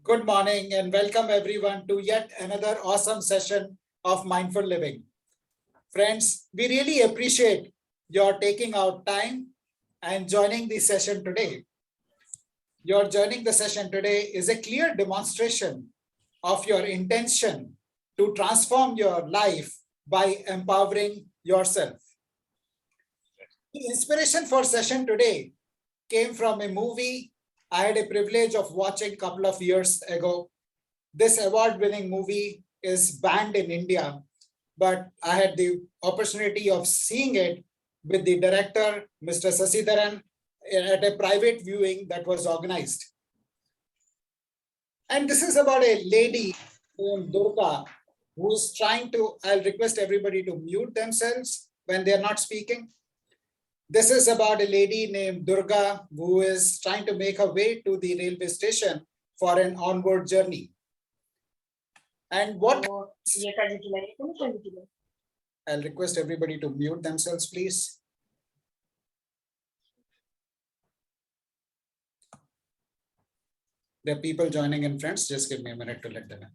Good morning and welcome everyone to yet another awesome session of Mindful Living. Friends, we really appreciate your taking out time and joining the session today. Your joining the session today is a clear demonstration of your intention to transform your life by empowering yourself. The inspiration for session today came from a movie I had a privilege of watching a couple of years ago. This award-winning movie is banned in India, but I had the opportunity of seeing it with the director, Mr. Sasidharan, at a private viewing that was organized. And this is about a lady named Durga who's trying to, I'll request everybody to mute themselves when they're not speaking. This is about a lady named Durga who is trying to make her way to the railway station for an onward journey. And what I'll request everybody to mute themselves, please. There are people joining in, friends. Just give me a minute to let them in.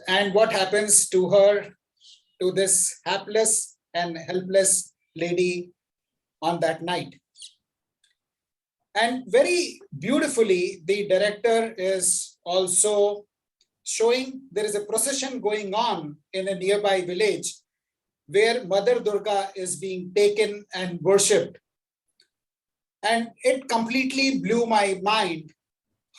And what happens to her, to this hapless and helpless lady on that night? And very beautifully, the director is also showing there is a procession going on in a nearby village where Mother Durga is being taken and worshipped. And it completely blew my mind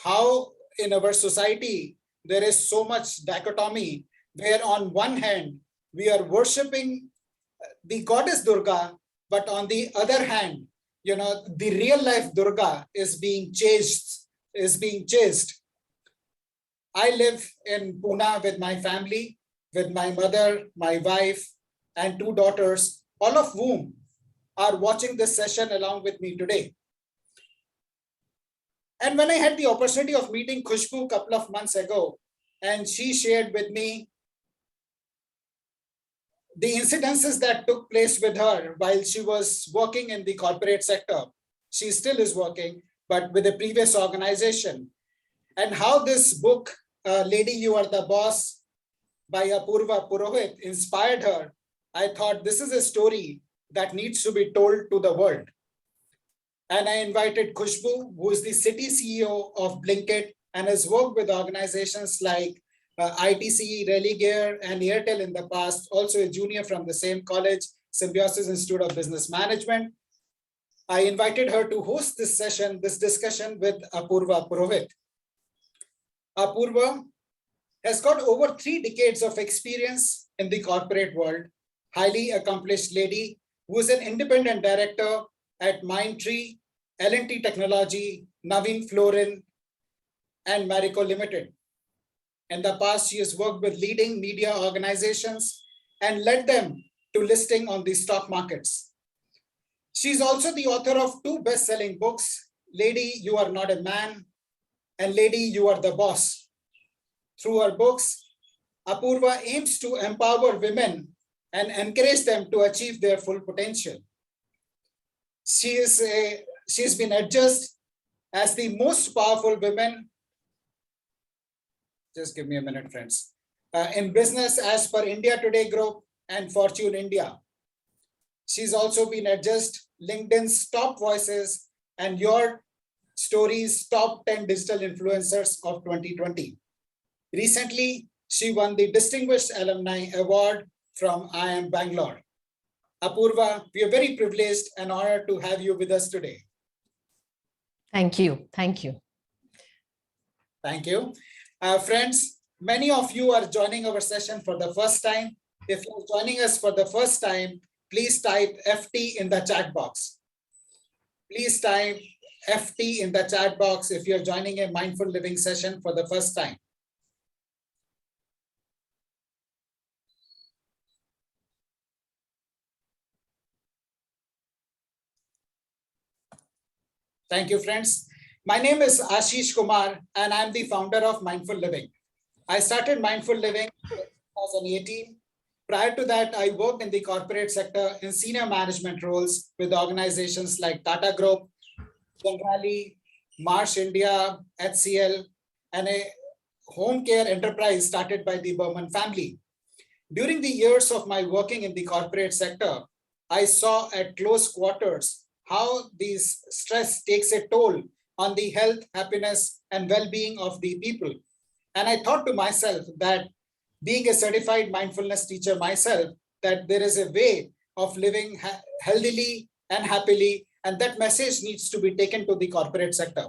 how in our society there is so much dichotomy where on one hand we are worshipping the goddess Durga, but on the other hand, the real life Durga is being chased. I live in Pune with my family, with my mother, my wife, and two daughters, all of whom are watching this session along with me today. And when I had the opportunity of meeting Khushbu a couple of months ago, and she shared with me the incidences that took place with her while she was working in the corporate sector. She still is working, but with a previous organization. And how this book, Lady, You Are the Boss by APURVA Purohit inspired her. I thought this is a story that needs to be told to the world. And I invited Khushbu, who is the city CEO of Blinkit and has worked with organizations like ITC, Religare, and Airtel in the past, also a junior from the same college, Symbiosis Institute of Business Management. I invited her to host this session, this discussion with APURVA Purohit. APURVA has got over 3 decades of experience in the corporate world, highly accomplished lady who is an independent director at Mindtree, L&T Technology, Navin Florin, and Marico Limited. In the past, she has worked with leading media organizations and led them to listing on the stock markets. She's also the author of 2 best-selling books, Lady, You Are Not a Man, and Lady, You Are the Boss. Through her books, APURVA aims to empower women and encourage them to achieve their full potential. She's been adjudged as the most powerful women. Just give me a minute, friends. In business as per India Today Group and Fortune India. She's also been adjudged LinkedIn's Top Voices and Your Stories Top 10 Digital Influencers of 2020. Recently, she won the Distinguished Alumni Award from IIM Bangalore. APURVA, we are very privileged and honored to have you with us today. Thank you. Thank you. Thank you. Friends, many of you are joining our session for the first time. If you're joining us for the first time, please type FT in the chat box. Please type FT in the chat box if you're joining a mindful living session for the first time. Thank you, friends. My name is Ashish Kumar, and I'm the founder of Mindful Living. I started Mindful Living in 2018. Prior to that, I worked in the corporate sector in senior management roles with organizations like Tata Group, Generali, Marsh India, HCL, and a home care enterprise started by the Burman family. During the years of my working in the corporate sector, I saw at close quarters how this stress takes a toll on the health, happiness, and well-being of the people. And I thought to myself that being a certified mindfulness teacher myself, that there is a way of living healthily and happily, and that message needs to be taken to the corporate sector.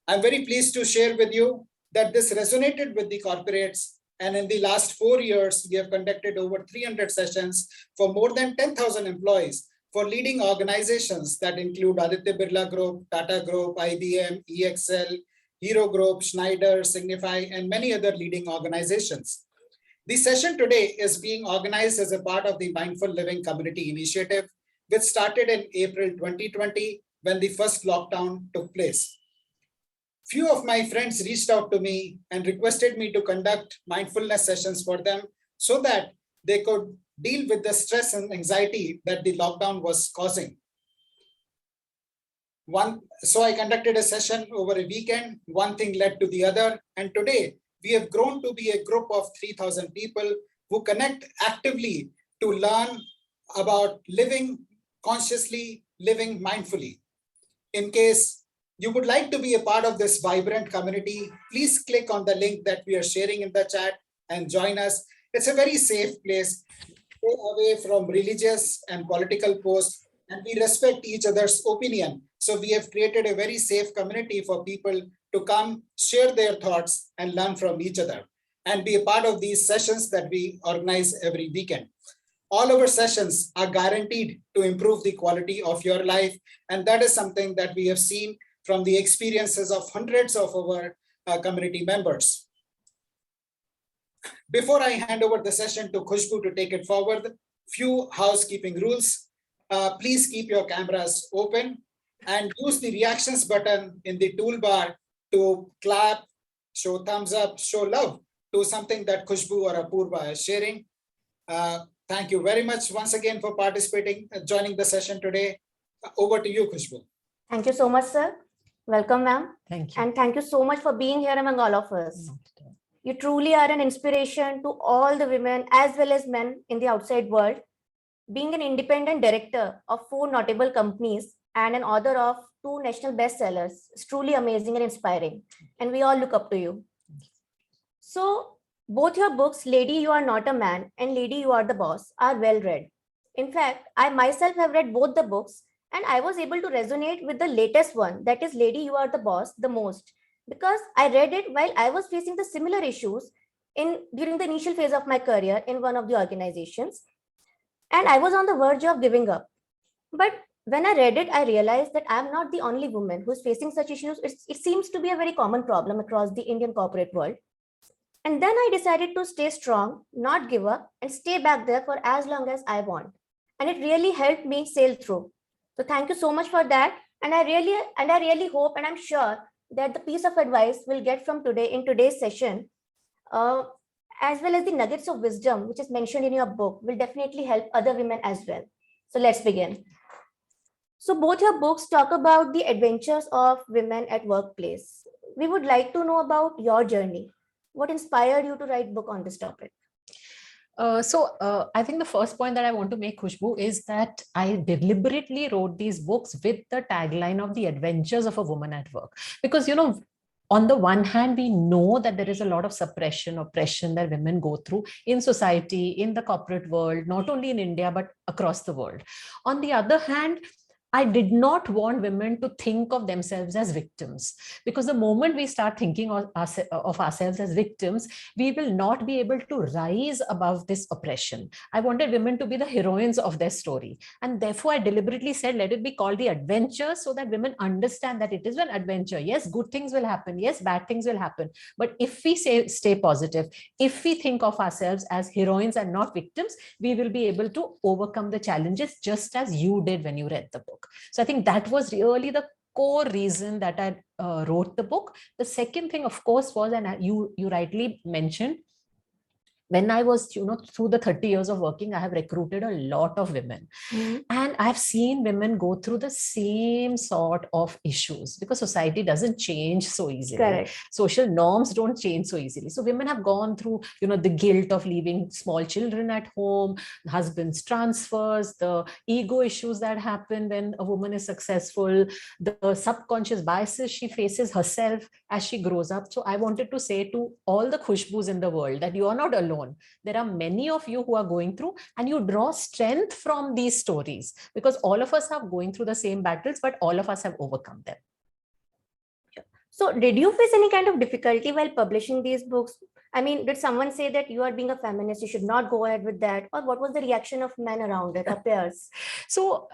I'm very pleased to share with you that this resonated with the corporates, and in the last 4 years, we have conducted over 300 sessions for more than 10,000 employees for leading organizations that include Aditya Birla Group, Tata Group, IBM, EXL, Hero Group, Schneider, Signify, and many other leading organizations. The session today is being organized as a part of the Mindful Living Community Initiative, which started in April 2020 when the first lockdown took place. Few of my friends reached out to me and requested me to conduct mindfulness sessions for them so that they could deal with the stress and anxiety that the lockdown was causing. So I conducted a session over a weekend. One thing led to the other. And today we have grown to be a group of 3,000 people who connect actively to learn about living consciously, living mindfully. In case you would like to be a part of this vibrant community, please click on the link that we are sharing in the chat and join us. It's a very safe place. Stay away from religious and political posts, and we respect each other's opinion. So we have created a very safe community for people to come, share their thoughts, and learn from each other, and be a part of these sessions that we organize every weekend. All our sessions are guaranteed to improve the quality of your life, and that is something that we have seen from the experiences of hundreds of our community members. Before I hand over the session to Khushbu to take it forward, few housekeeping rules. Please keep your cameras open and use the reactions button in the toolbar to clap, show thumbs up, show love to something that Khushbu or Apurva is sharing. Thank you very much once again for participating, joining the session today. Over to you, Khushbu. Thank you so much, sir. Welcome, ma'am. Thank you. And thank you so much for being here among all of us. You truly are an inspiration to all the women as well as men in the outside world. Being an independent director of 4 notable companies and an author of 2 national bestsellers is truly amazing and inspiring. And we all look up to you. So both your books, Lady, You Are Not a Man and Lady, You Are the Boss, are well read. In fact, I myself have read both the books, and I was able to resonate with the latest one, that is Lady, You Are the Boss, the most, because I read it while I was facing the similar issues during the initial phase of my career in one of the organizations. And I was on the verge of giving up. But when I read it, I realized that I'm not the only woman who's facing such issues. It seems to be a very common problem across the Indian corporate world. And then I decided to stay strong, not give up, and stay back there for as long as I want. And it really helped me sail through. So thank you so much for that. And I really hope, and I'm sure that the piece of advice we'll get from today in today's session, as well as the nuggets of wisdom, which is mentioned in your book, will definitely help other women as well. So let's begin. So both your books talk about the adventures of women at workplace. We would like to know about your journey. What inspired you to write a book on this topic? I think the first point that I want to make, Khushbu, is that I deliberately wrote these books with the tagline of the adventures of a woman at work. Because, you know, on the one hand, we know that there is a lot of suppression, oppression that women go through in society, in the corporate world, not only in India, but across the world. On the other hand, I did not want women to think of themselves as victims, because the moment we start thinking of ourselves as victims, we will not be able to rise above this oppression. I wanted women to be the heroines of their story. And therefore, I deliberately said, let it be called the adventure, so that women understand that it is an adventure. Yes, good things will happen. Yes, bad things will happen. But if we stay positive, if we think of ourselves as heroines and not victims, we will be able to overcome the challenges just as you did when you read the book. So I think that was really the core reason that I wrote the book. The second thing, of course, was, and you rightly mentioned, when I was, through the 30 years of working, I have recruited a lot of women. And I've seen women go through the same sort of issues because society doesn't change so easily. Correct. Social norms don't change so easily. So women have gone through, the guilt of leaving small children at home, husband's transfers, the ego issues that happen when a woman is successful, the subconscious biases she faces herself as she grows up. So I wanted to say to all the Khushbus in the world that you are not alone. There are many of you who are going through, and you draw strength from these stories because all of us are going through the same battles, but all of us have overcome them. So did you face any kind of difficulty while publishing these books? I mean, did someone say that you are being a feminist, you should not go ahead with that? Or what was the reaction of men around it, or peers? So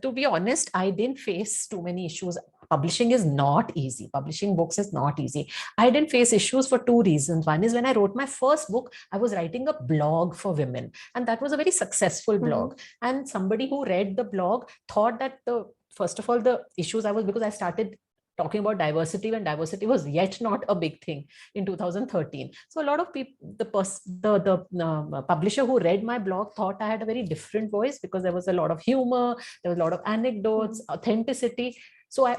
to be honest, I didn't face too many issues. Publishing is not easy. Publishing books is not easy. I didn't face issues for two reasons. One is when I wrote my first book, I was writing a blog for women, and that was a very successful blog. And somebody who read the blog thought that first of all, the issues because I started talking about diversity when diversity was yet not a big thing in 2013. So a lot of people, the publisher who read my blog thought I had a very different voice because there was a lot of humor, there was a lot of anecdotes, authenticity. So I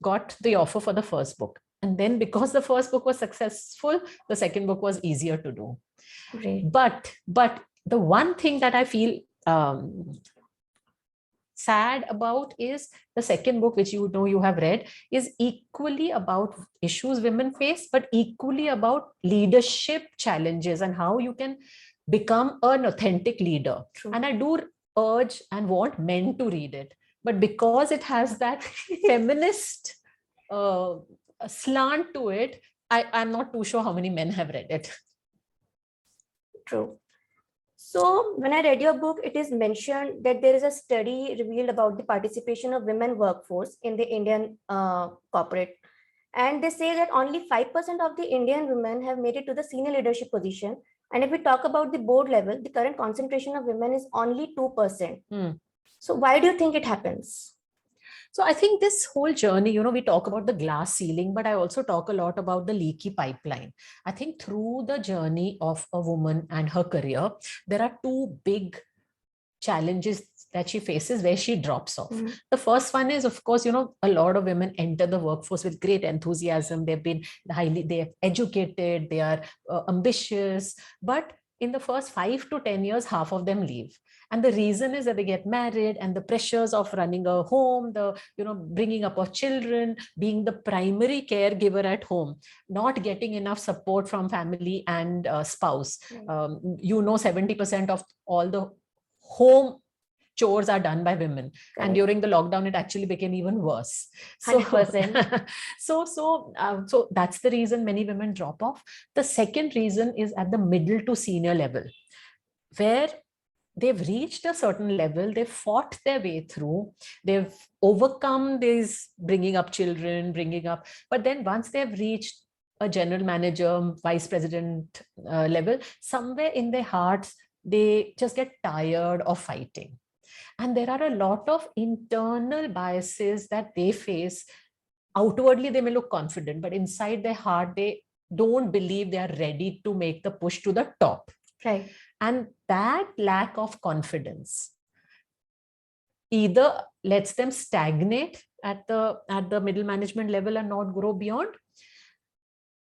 got the offer for the first book. And then because the first book was successful, the second book was easier to do. Great. But the one thing that I feel sad about is the second book, which you have read, is equally about issues women face, but equally about leadership challenges and how you can become an authentic leader. True. And I do urge and want men to read it, but because it has that feminist slant to it, I'm not too sure how many men have read it. True. So when I read your book, it is mentioned that there is a study revealed about the participation of women workforce in the Indian corporate. And they say that only 5% of the Indian women have made it to the senior leadership position. And if we talk about the board level, the current concentration of women is only 2%. So why do you think it happens? So I think this whole journey, we talk about the glass ceiling, but I also talk a lot about the leaky pipeline. I think through the journey of a woman and her career, there are two big challenges that she faces where she drops off. The first one is, of course, a lot of women enter the workforce with great enthusiasm. They've been they're educated, they are ambitious, but in the first 5 to 10 years, half of them leave. And the reason is that they get married and the pressures of running a home, bringing up of children, being the primary caregiver at home, not getting enough support from family and spouse. 70% of all the home chores are done by women. Correct. And during the lockdown, it actually became even worse. 100%. So that's the reason many women drop off. The second reason is at the middle to senior level, where they've reached a certain level, they've fought their way through, they've overcome this bringing up children, but then once they've reached a general manager, vice president level, somewhere in their hearts, they just get tired of fighting. And there are a lot of internal biases that they face. Outwardly, they may look confident, but inside their heart, they don't believe they are ready to make the push to the top. Right. And that lack of confidence either lets them stagnate at the middle management level and not grow beyond,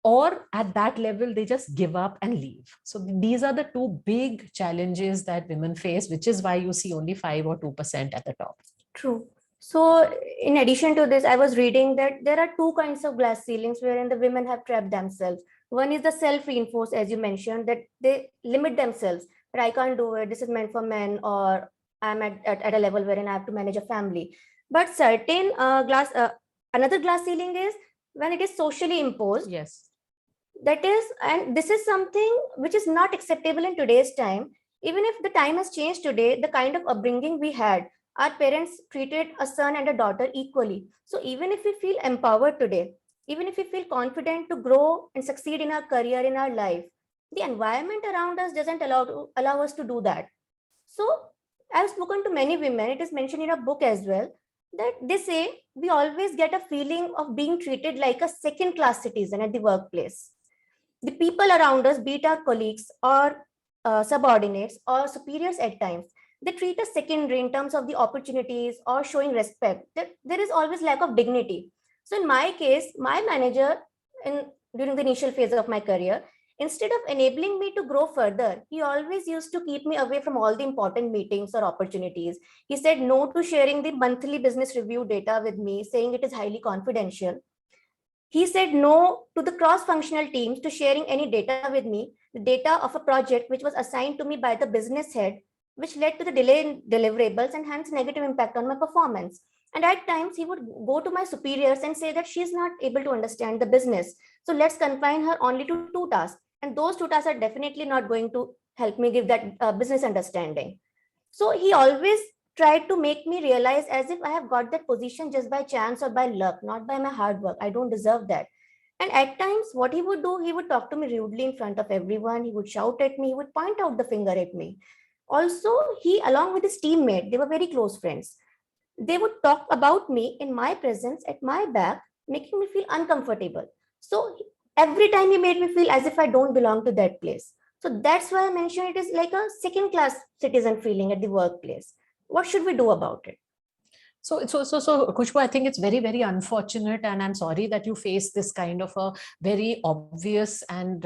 or at that level, they just give up and leave. So these are the two big challenges that women face, which is why you see only 5 or 2% at the top. True. So in addition to this, I was reading that there are two kinds of glass ceilings wherein the women have trapped themselves. One is the self-reinforced, as you mentioned, that they limit themselves. That I can't do it. This is meant for men, or I'm at a level wherein I have to manage a family. But certain another glass ceiling is when it is socially imposed. Yes. That is, and this is something which is not acceptable in today's time. Even if the time has changed today, the kind of upbringing we had, our parents treated a son and a daughter equally. So even if we feel empowered today, even if we feel confident to grow and succeed in our career, in our life, the environment around us doesn't allow us to do that. So I've spoken to many women, it is mentioned in a book as well, that they say we always get a feeling of being treated like a second-class citizen at the workplace. The people around us, be it our colleagues or subordinates or superiors at times, they treat us secondary in terms of the opportunities or showing respect. There is always lack of dignity. So in my case, my manager during the initial phase of my career, instead of enabling me to grow further, he always used to keep me away from all the important meetings or opportunities. He said no to sharing the monthly business review data with me, saying it is highly confidential. He said no to the cross-functional teams to sharing any data with me, the data of a project which was assigned to me by the business head, which led to the delay in deliverables and hence negative impact on my performance. And at times he would go to my superiors and say that she's not able to understand the business. So let's confine her only to 2 tasks. And those 2 tasks are definitely not going to help me give that business understanding. So he always tried to make me realize as if I have got that position just by chance or by luck, not by my hard work. I don't deserve that. And at times, what he would do, he would talk to me rudely in front of everyone. He would shout at me. He would point out the finger at me. Also, he, along with his teammate, they were very close friends. They would talk about me in my presence at my back, making me feel uncomfortable. So every time he made me feel as if I don't belong to that place. So that's why I mentioned it is like a second-class citizen feeling at the workplace. What should we do about it? So Khushbu, I think it's very, very unfortunate, and I'm sorry that you face this kind of a very obvious and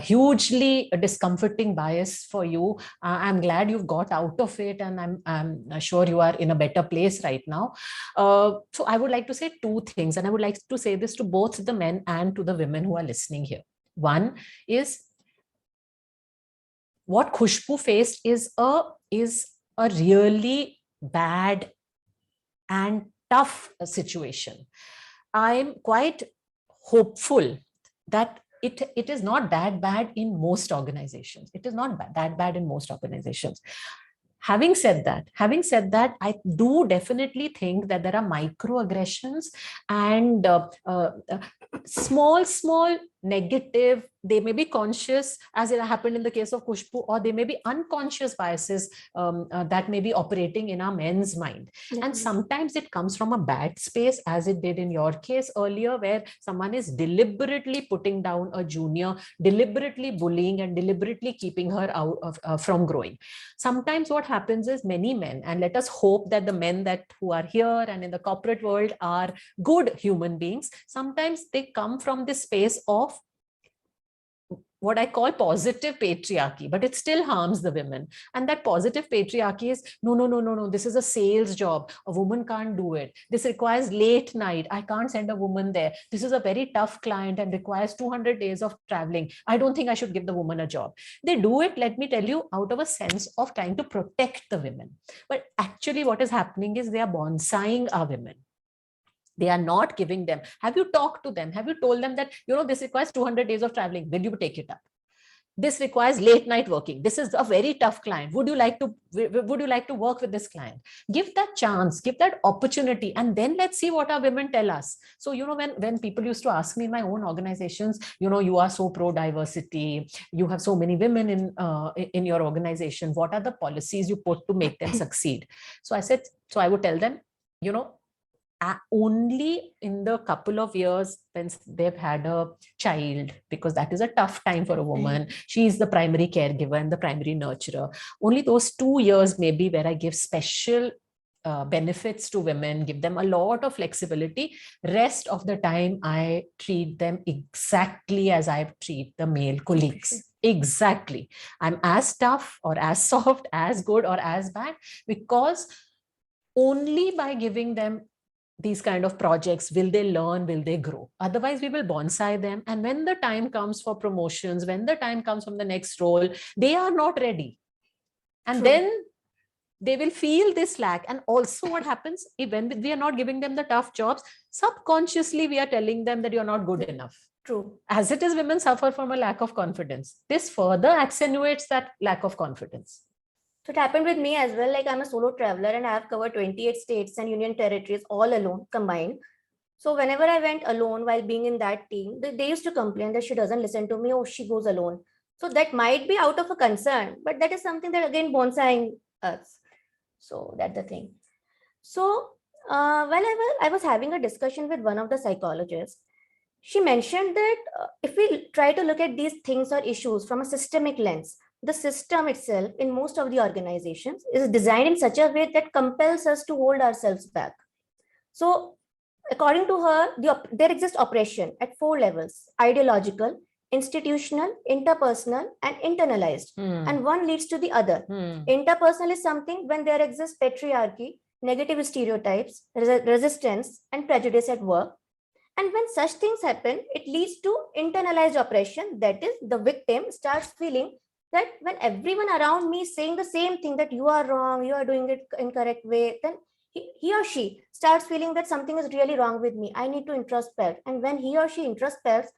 hugely discomforting bias for you. I'm glad you've got out of it, and I'm sure you are in a better place right now. So I would like to say 2 things, and I would like to say this to both the men and to the women who are listening here. One is what Khushbu faced is a really bad and tough situation. I'm quite hopeful that it is not that bad in most organizations. It is not that bad in most organizations. Having said that, I do definitely think that there are microaggressions and small negative, they may be conscious, as it happened in the case of Khushbu, or they may be unconscious biases that may be operating in our men's mind. And sometimes it comes from a bad space, as it did in your case earlier, where someone is deliberately putting down a junior, deliberately bullying and deliberately keeping her out of from growing. Sometimes what happens is many men, and let us hope that the men who are here and in the corporate world are good human beings, sometimes they come from this space of what I call positive patriarchy, but it still harms the women. And that positive patriarchy is, no, this is a sales job. A woman can't do it. This requires late night. I can't send a woman there. This is a very tough client and requires 200 days of traveling. I don't think I should give the woman a job. They do it, let me tell you, out of a sense of trying to protect the women. But actually what is happening is they are bonsaiing our women. They are not giving them. Have you talked to them? Have you told them that, this requires 200 days of traveling? Will you take it up? This requires late night working. This is a very tough client. Would you like to work with this client? Give that chance, give that opportunity, and then let's see what our women tell us. So, when people used to ask me in my own organizations, you are so pro diversity, you have so many women in your organization. What are the policies you put to make them succeed? So I would tell them, only in the couple of years when they've had a child, because that is a tough time for a woman. She is the primary caregiver and the primary nurturer. Only those 2 years maybe where I give special benefits to women, give them a lot of flexibility. Rest of the time, I treat them exactly as I treat the male colleagues. Exactly. I'm as tough or as soft, as good or as bad, because only by giving them these kind of projects will they learn, will they grow. Otherwise we will bonsai them, and when the time comes for promotions, when the time comes from the next role, they are not ready, and True. then they will feel this lack. And also what happens, when we are not giving them the tough jobs, subconsciously we are telling them that you're not good enough. True. As it is, women suffer from a lack of confidence. This further accentuates that lack of confidence. So it happened with me as well. Like, I'm a solo traveler and I have covered 28 states and union territories all alone combined. So whenever I went alone while being in that team, they used to complain that she doesn't listen to me, or she goes alone. So that might be out of a concern, but that is something that again bonsaiing us. So that's the thing. So while I was having a discussion with one of the psychologists, she mentioned that if we try to look at these things or issues from a systemic lens, the system itself in most of the organizations is designed in such a way that compels us to hold ourselves back. So according to her, there exists oppression at 4 levels: ideological, institutional, interpersonal, and internalized. And one leads to the other. Interpersonal is something when there exists patriarchy, negative stereotypes, resistance, and prejudice at work. And when such things happen, it leads to internalized oppression. That is, the victim starts feeling that when everyone around me is saying the same thing, that you are wrong, you are doing it incorrect way, then he or she starts feeling that something is really wrong with me. I need to introspect. And when he or she introspects,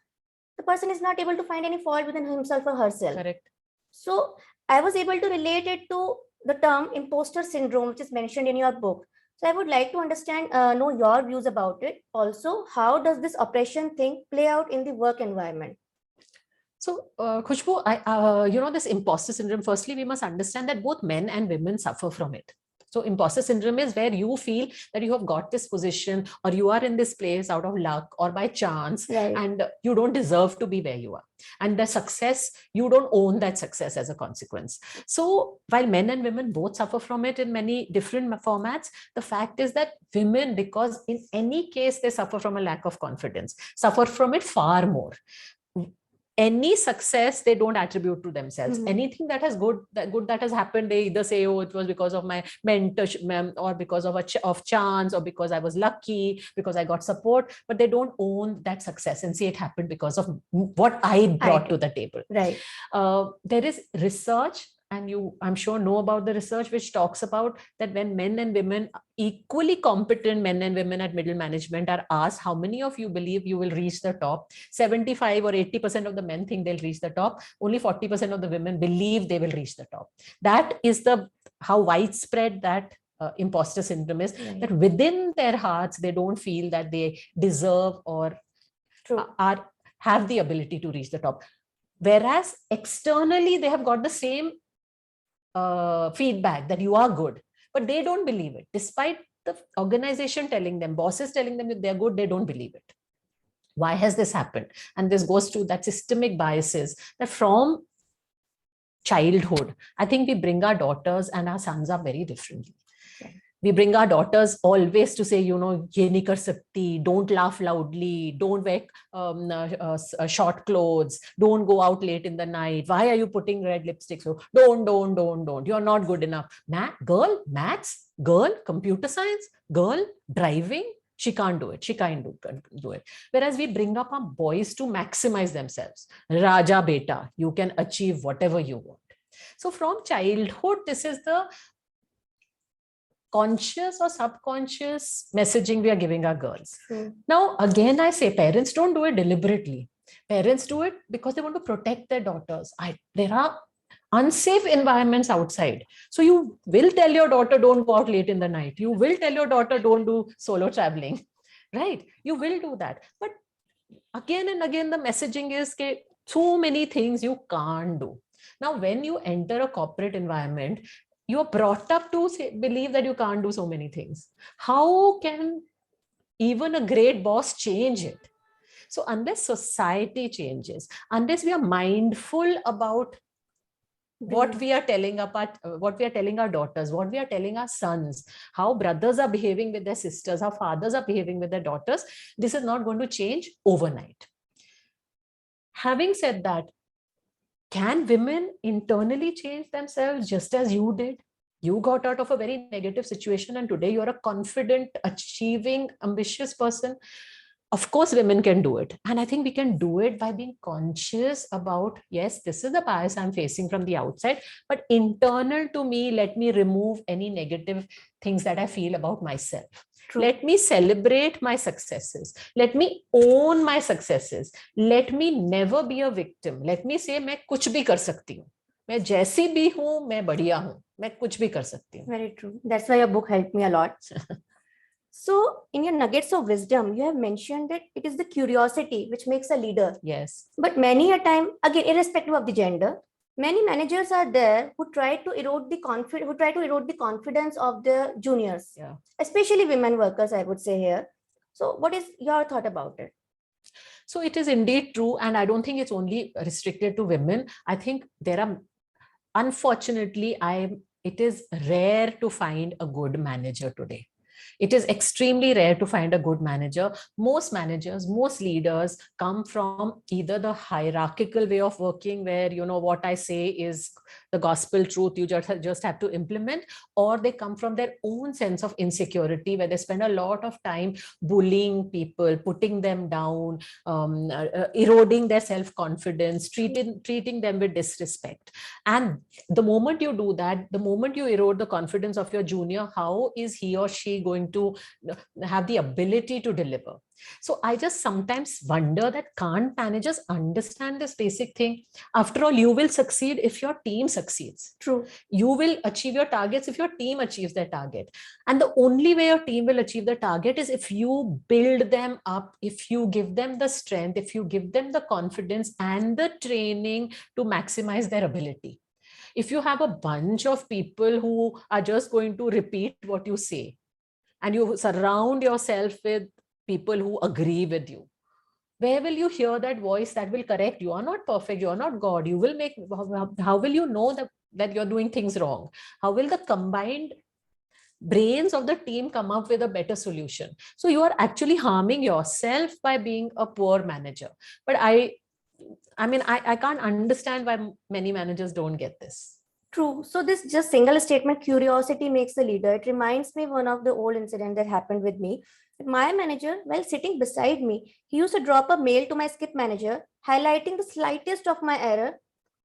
the person is not able to find any fault within himself or herself. Correct. So I was able to relate it to the term imposter syndrome, which is mentioned in your book. So I would like to understand, know your views about it. Also, how does this oppression thing play out in the work environment? So, Khushbu, this imposter syndrome, firstly, we must understand that both men and women suffer from it. So imposter syndrome is where you feel that you have got this position or you are in this place out of luck or by chance, Right. and you don't deserve to be where you are. And the success, you don't own that success as a consequence. So while men and women both suffer from it in many different formats, the fact is that women, because in any case they suffer from a lack of confidence, suffer from it far more. Any success they don't attribute to themselves. Anything that has good that has happened, they either say, oh, it was because of my mentorship or because of chance or because I was lucky, because I got support, but they don't own that success and say it happened because of what I brought to the table. Right. There is research, and you, I'm sure, know about the research which talks about that when men and women, equally competent men and women at middle management, are asked how many of you believe you will reach the top, 75 or 80% of the men think they'll reach the top. Only 40% of the women believe they will reach the top. That is how widespread that imposter syndrome is, that within their hearts they don't feel that they deserve or have the ability to reach the top. Whereas externally they have got the same feedback that you are good, but they don't believe it. Despite the organization telling them, bosses telling them that they're good, they don't believe it. Why has this happened? And this goes to that systemic biases that from childhood, I think we bring our daughters and our sons up very differently. We bring our daughters always to say, ye nahi kar sakti, don't laugh loudly, don't wear short clothes, don't go out late in the night. Why are you putting red lipstick? So don't. You're not good enough. Girl, maths, girl, computer science, girl, driving. She can't do it. She can't do it. Whereas we bring up our boys to maximize themselves. Raja beta, you can achieve whatever you want. So from childhood, this is the conscious or subconscious messaging we are giving our girls. Now, again, I say parents don't do it deliberately. Parents do it because they want to protect their daughters. There are unsafe environments outside. So you will tell your daughter, don't go out late in the night. You will tell your daughter, don't do solo traveling, right? You will do that. But again and again, the messaging is so many things you can't do. Now, when you enter a corporate environment, you're brought up to believe that you can't do so many things. How can even a great boss change it? So unless society changes, unless we are mindful about what we are telling our daughters, what we are telling our sons, how brothers are behaving with their sisters, how fathers are behaving with their daughters, this is not going to change overnight. Having said that, can women internally change themselves just as you did? You got out of a very negative situation and today you're a confident, achieving, ambitious person. Of course, women can do it. And I think we can do it by being conscious about, yes, this is the bias I'm facing from the outside, but internal to me, let me remove any negative things that I feel about myself. True. Let me celebrate my successes. Let me own my successes. Let me never be a victim. Let me say, मैं कुछ भी कर सकती हूँ. मैं जैसी भी हूँ, मैं बढ़िया हूँ. मैं कुछ भी कर सकती हूँ. Very true. That's why your book helped me a lot. So in your nuggets of wisdom, you have mentioned that it is the curiosity which makes a leader. Yes. But many a time, again, irrespective of the gender, many managers are there who try to erode the confidence of the juniors, especially women workers, I would say here. So what is your thought about it? So it is indeed true. And I don't think it's only restricted to women. I think there are unfortunately, it is rare to find a good manager today. It is extremely rare to find a good manager. Most managers, most leaders come from either the hierarchical way of working where, what I say is the gospel truth, you just have to implement, or they come from their own sense of insecurity where they spend a lot of time bullying people, putting them down, eroding their self-confidence, treating them with disrespect. And the moment you do that, the moment you erode the confidence of your junior, how is he or she going to have the ability to deliver? So I just sometimes wonder that can't managers understand this basic thing? After all, you will succeed if your team succeeds. True. You will achieve your targets if your team achieves their target. And the only way your team will achieve the target is if you build them up, if you give them the strength, if you give them the confidence and the training to maximize their ability. If you have a bunch of people who are just going to repeat what you say, and you surround yourself with people who agree with you, where will you hear that voice that will correct? You are not perfect, you are not God. You will make, how will you know that you're doing things wrong? How will the combined brains of the team come up with a better solution? So you are actually harming yourself by being a poor manager. But I can't understand why many managers don't get this. True. So this just single statement, curiosity makes the leader. It reminds me of one of the old incident that happened with me. My manager, while sitting beside me, he used to drop a mail to my skip manager, highlighting the slightest of my error,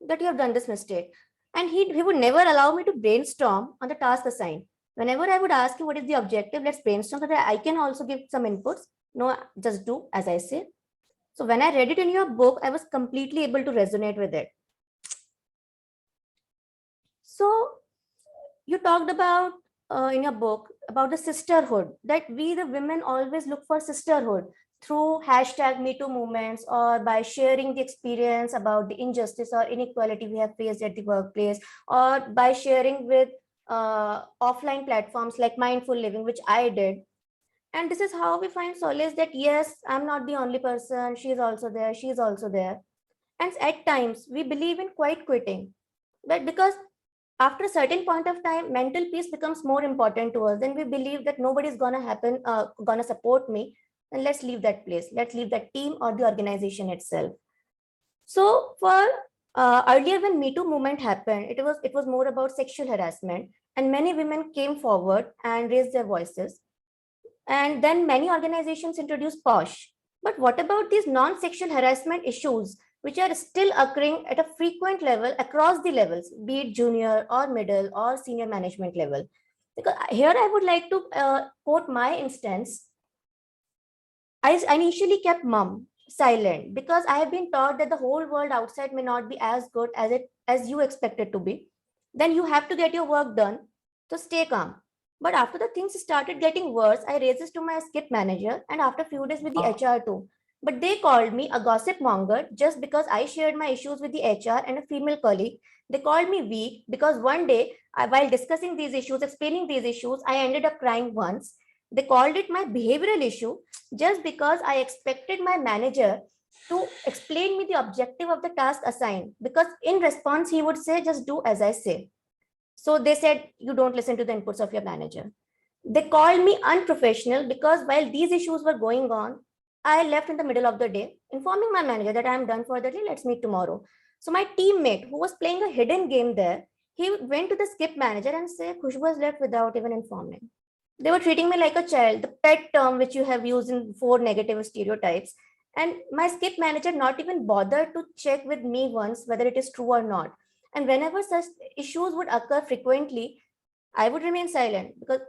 that you have done this mistake. And he would never allow me to brainstorm on the task assigned. Whenever I would ask him, what is the objective? Let's brainstorm so that I can also give some inputs. No, just do as I say. So when I read it in your book, I was completely able to resonate with it. So you talked about in your book about the sisterhood, that we the women always look for sisterhood through #MeToo movements, or by sharing the experience about the injustice or inequality we have faced at the workplace, or by sharing with offline platforms like Mindful Living, which I did. And this is how we find solace that yes, I'm not the only person, she's also there, she's also there. And at times we believe in quite quitting, but because after a certain point of time, mental peace becomes more important to us. Then we believe that nobody's gonna support me. Then let's leave that place. Let's leave that team or the organization itself. So for earlier, when Me Too movement happened, it was more about sexual harassment, and many women came forward and raised their voices. And then many organizations introduced POSH. But what about these non-sexual harassment issues, which are still occurring at a frequent level across the levels, be it junior or middle or senior management level? Because here I would like to quote my instance. I initially kept mum, silent, because I have been taught that the whole world outside may not be as good as you expect it to be. Then you have to get your work done. So stay calm. But after the things started getting worse, I raised this to my skip manager, and after a few days with the HR too. But they called me a gossip monger just because I shared my issues with the HR and a female colleague. They called me weak because one day, while discussing these issues, explaining these issues, I ended up crying once. They called it my behavioral issue just because I expected my manager to explain me the objective of the task assigned. Because in response, he would say, just do as I say. So they said, you don't listen to the inputs of your manager. They called me unprofessional because while these issues were going on, I left in the middle of the day, informing my manager that I'm done for the day, let's meet tomorrow. So my teammate, who was playing a hidden game there, he went to the skip manager and said, Khushbu was left without even informing. They were treating me like a child, the pet term which you have used in 4 negative stereotypes. And my skip manager not even bothered to check with me once whether it is true or not. And whenever such issues would occur frequently, I would remain silent because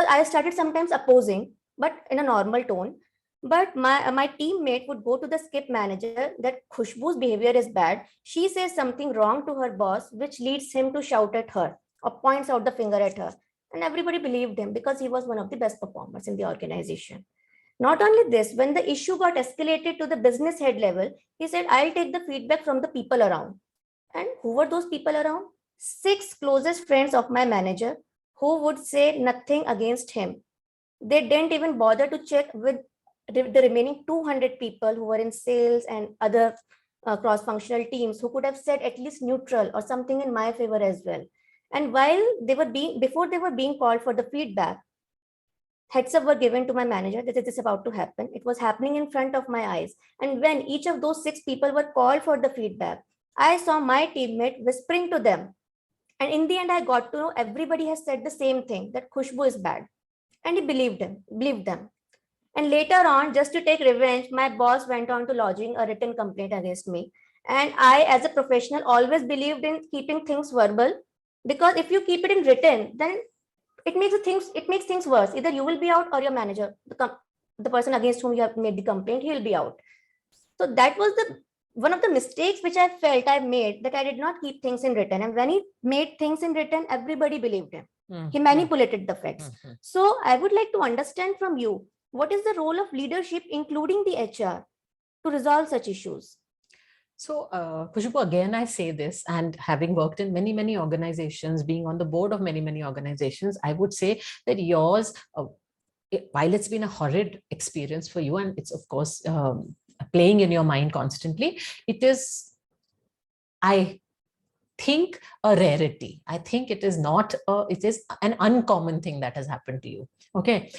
I started sometimes opposing, but in a normal tone. But my teammate would go to the skip manager that Khushbu's behavior is bad. She says something wrong to her boss, which leads him to shout at her or points out the finger at her. And everybody believed him because he was one of the best performers in the organization. Not only this, when the issue got escalated to the business head level, he said, I'll take the feedback from the people around. And who were those people around? 6 closest friends of my manager who would say nothing against him. They didn't even bother to check with the remaining 200 people who were in sales and other cross-functional teams who could have said at least neutral or something in my favor as well. And while before they were being called for the feedback, heads up were given to my manager that it is about to happen. It was happening in front of my eyes. And when each of those 6 people were called for the feedback, I saw my teammate whispering to them. And in the end, I got to know everybody has said the same thing, that Khushbu is bad. And he believed them. And later on, just to take revenge, my boss went on to lodging a written complaint against me. And I, as a professional, always believed in keeping things verbal, because if you keep it in written, then it makes things worse. Either you will be out or your manager, the person against whom you have made the complaint, he will be out. So that was one of the mistakes which I felt I made, that I did not keep things in written. And when he made things in written, everybody believed him. He manipulated the facts. So I would like to understand from you, what is the role of leadership, including the HR, to resolve such issues? So, Khushbu, again, I say this, and having worked in many, many organizations, being on the board of many, many organizations, I would say that yours, while it's been a horrid experience for you, and it's, of course, playing in your mind constantly, it is, I think, a rarity. I think it is not, it is an uncommon thing that has happened to you. Okay.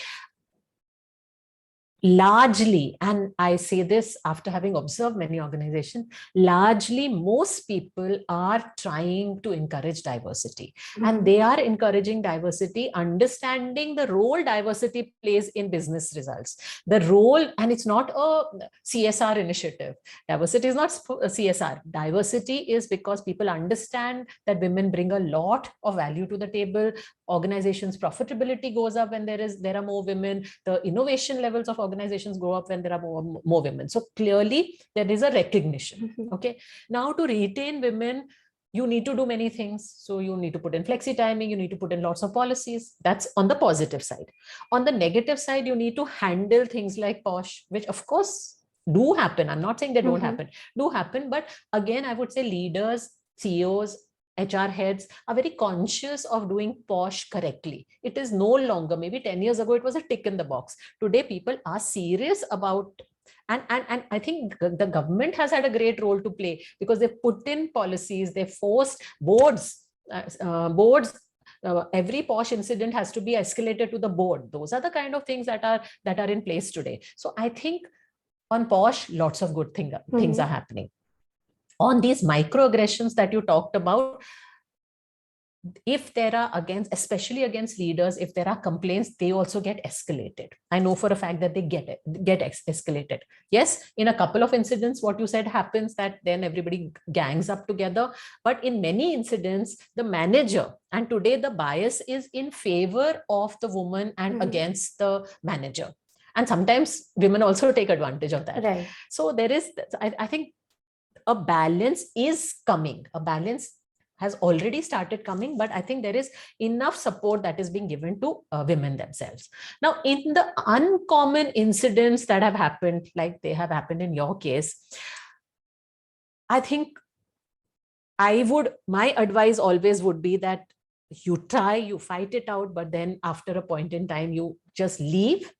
Largely, and I say this after having observed many organizations, largely most people are trying to encourage diversity. And they are encouraging diversity, understanding the role diversity plays in business results. The role, and it's not a CSR initiative. Diversity is not a CSR. Diversity is because people understand that women bring a lot of value to the table. Organizations' profitability goes up when there are more women. The innovation levels of organizations go up when there are more women. So clearly there is a recognition. Okay. Now, to retain women, you need to do many things. So you need to put in flexi timing, you need to put in lots of policies. That's on the positive side. On the negative side, you need to handle things like POSH, which of course do happen. I'm not saying they don't happen, do happen. But again, I would say leaders, CEOs, HR heads are very conscious of doing POSH correctly. It is no longer, maybe 10 years ago, it was a tick in the box. Today, people are serious about, and I think the government has had a great role to play, because they put in policies, they forced boards, every POSH incident has to be escalated to the board. Those are the kind of things that are in place today. So I think on POSH, lots of good things are happening. On these microaggressions that you talked about, if there are especially against leaders, if there are complaints, they also get escalated. I know for a fact that they get escalated. Yes, in a couple of incidents, what you said happens, that then everybody gangs up together. But in many incidents, the manager, and today the bias is in favor of the woman and against the manager. And sometimes women also take advantage of that. Right. So there is, I think, a balance is coming. A balance has already started coming, but I think there is enough support that is being given to women themselves. Now, in the uncommon incidents that have happened, like they have happened in your case, I think my advice always would be that you try, you fight it out, but then after a point in time, you just leave.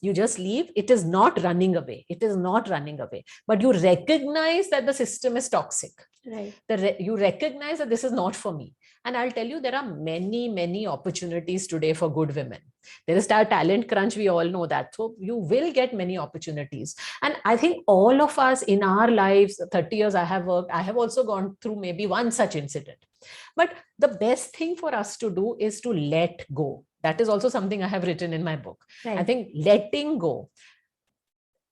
It is not running away. It is not running away. But you recognize that the system is toxic. Right. You recognize that this is not for me. And I'll tell you, there are many, many opportunities today for good women. There is talent crunch. We all know that. So you will get many opportunities. And I think all of us in our lives, 30 years I have worked, I have also gone through maybe one such incident. But the best thing for us to do is to let go. That is also something I have written in my book. Right. I think letting go.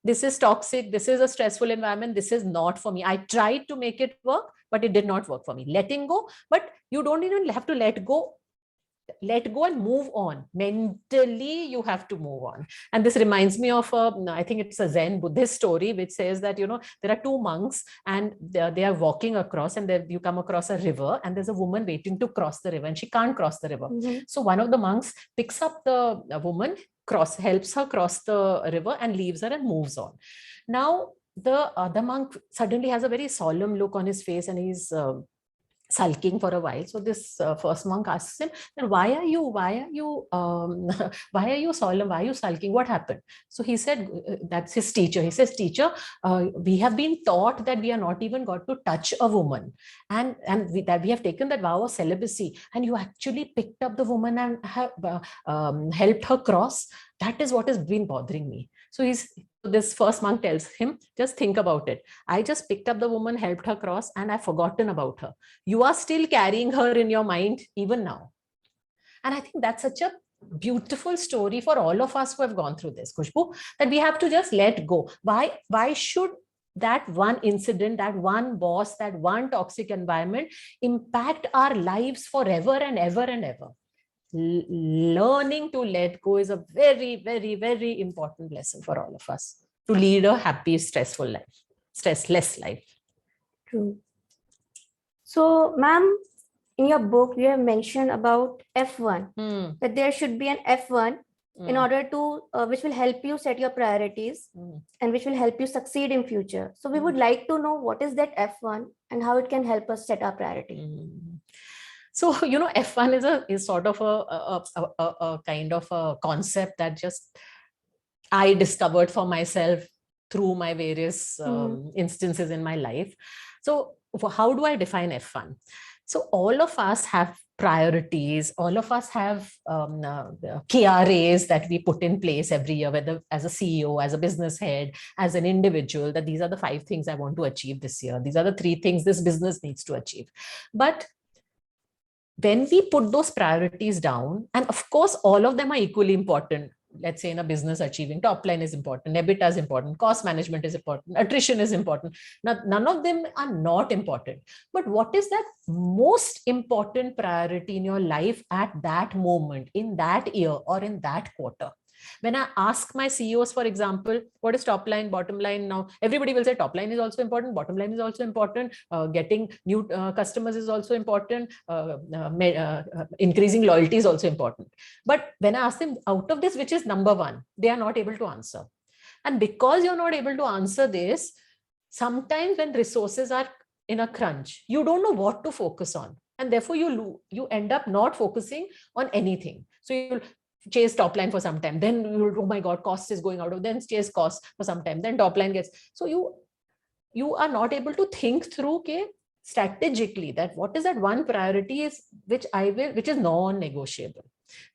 This is toxic. This is a stressful environment. This is not for me. I tried to make it work, but it did not work for me. Letting go, but you don't even have to let go. Let go and move on. Mentally, you have to move on. And this reminds me of, I think it's a Zen Buddhist story, which says that, there are two monks and they are walking across, and you come across a river, and there's a woman waiting to cross the river, and she can't cross the river. So one of the monks picks up the woman, helps her cross the river, and leaves her and moves on. Now, the other monk suddenly has a very solemn look on his face, and he's sulking for a while. So this first monk asks him, why are you why are you solemn? Why are you sulking? What happened? So he said, that's his teacher. He says, teacher, we have been taught that we are not even got to touch a woman, and that we have taken that vow of celibacy, and you actually picked up the woman and have helped her cross. That is what has been bothering me. So this first monk tells him, just think about it. I just picked up the woman, helped her cross, and I've forgotten about her. You are still carrying her in your mind even now. And I think that's such a beautiful story for all of us who have gone through this, Khushbu, that we have to just let go. Why should that one incident, that one boss, that one toxic environment impact our lives forever and ever and ever? Learning to let go is a very, very, very important lesson for all of us to lead a happy, stressful life, stressless life. True. So, ma'am, in your book, you have mentioned about F1, that there should be an F1 in order to, which will help you set your priorities and which will help you succeed in future. So we would like to know what is that F1 and how it can help us set our priority. So, F1 is sort of a kind of a concept that just I discovered for myself through my various instances in my life. So how do I define F1? So all of us have priorities. All of us have KRAs that we put in place every year, whether as a CEO, as a business head, as an individual, that these are the 5 things I want to achieve this year. These are the 3 things this business needs to achieve. But when we put those priorities down, and of course, all of them are equally important. Let's say in a business, achieving top line is important, EBITDA is important, cost management is important, attrition is important. Now, none of them are not important. But what is that most important priority in your life at that moment, in that year, or in that quarter? When I ask my CEOs, for example, what is top line, bottom line? Now, everybody will say top line is also important, bottom line is also important, getting new customers is also important, increasing loyalty is also important. But when I ask them, out of this, which is number 1, they are not able to answer. And because you're not able to answer this, sometimes when resources are in a crunch, you don't know what to focus on. And therefore, you end up not focusing on anything. So you'll chase top line for some time, then oh my god, cost is going out of, then chase cost for some time, then top line gets, so you are not able to think through strategically that what is that one priority is which is non-negotiable.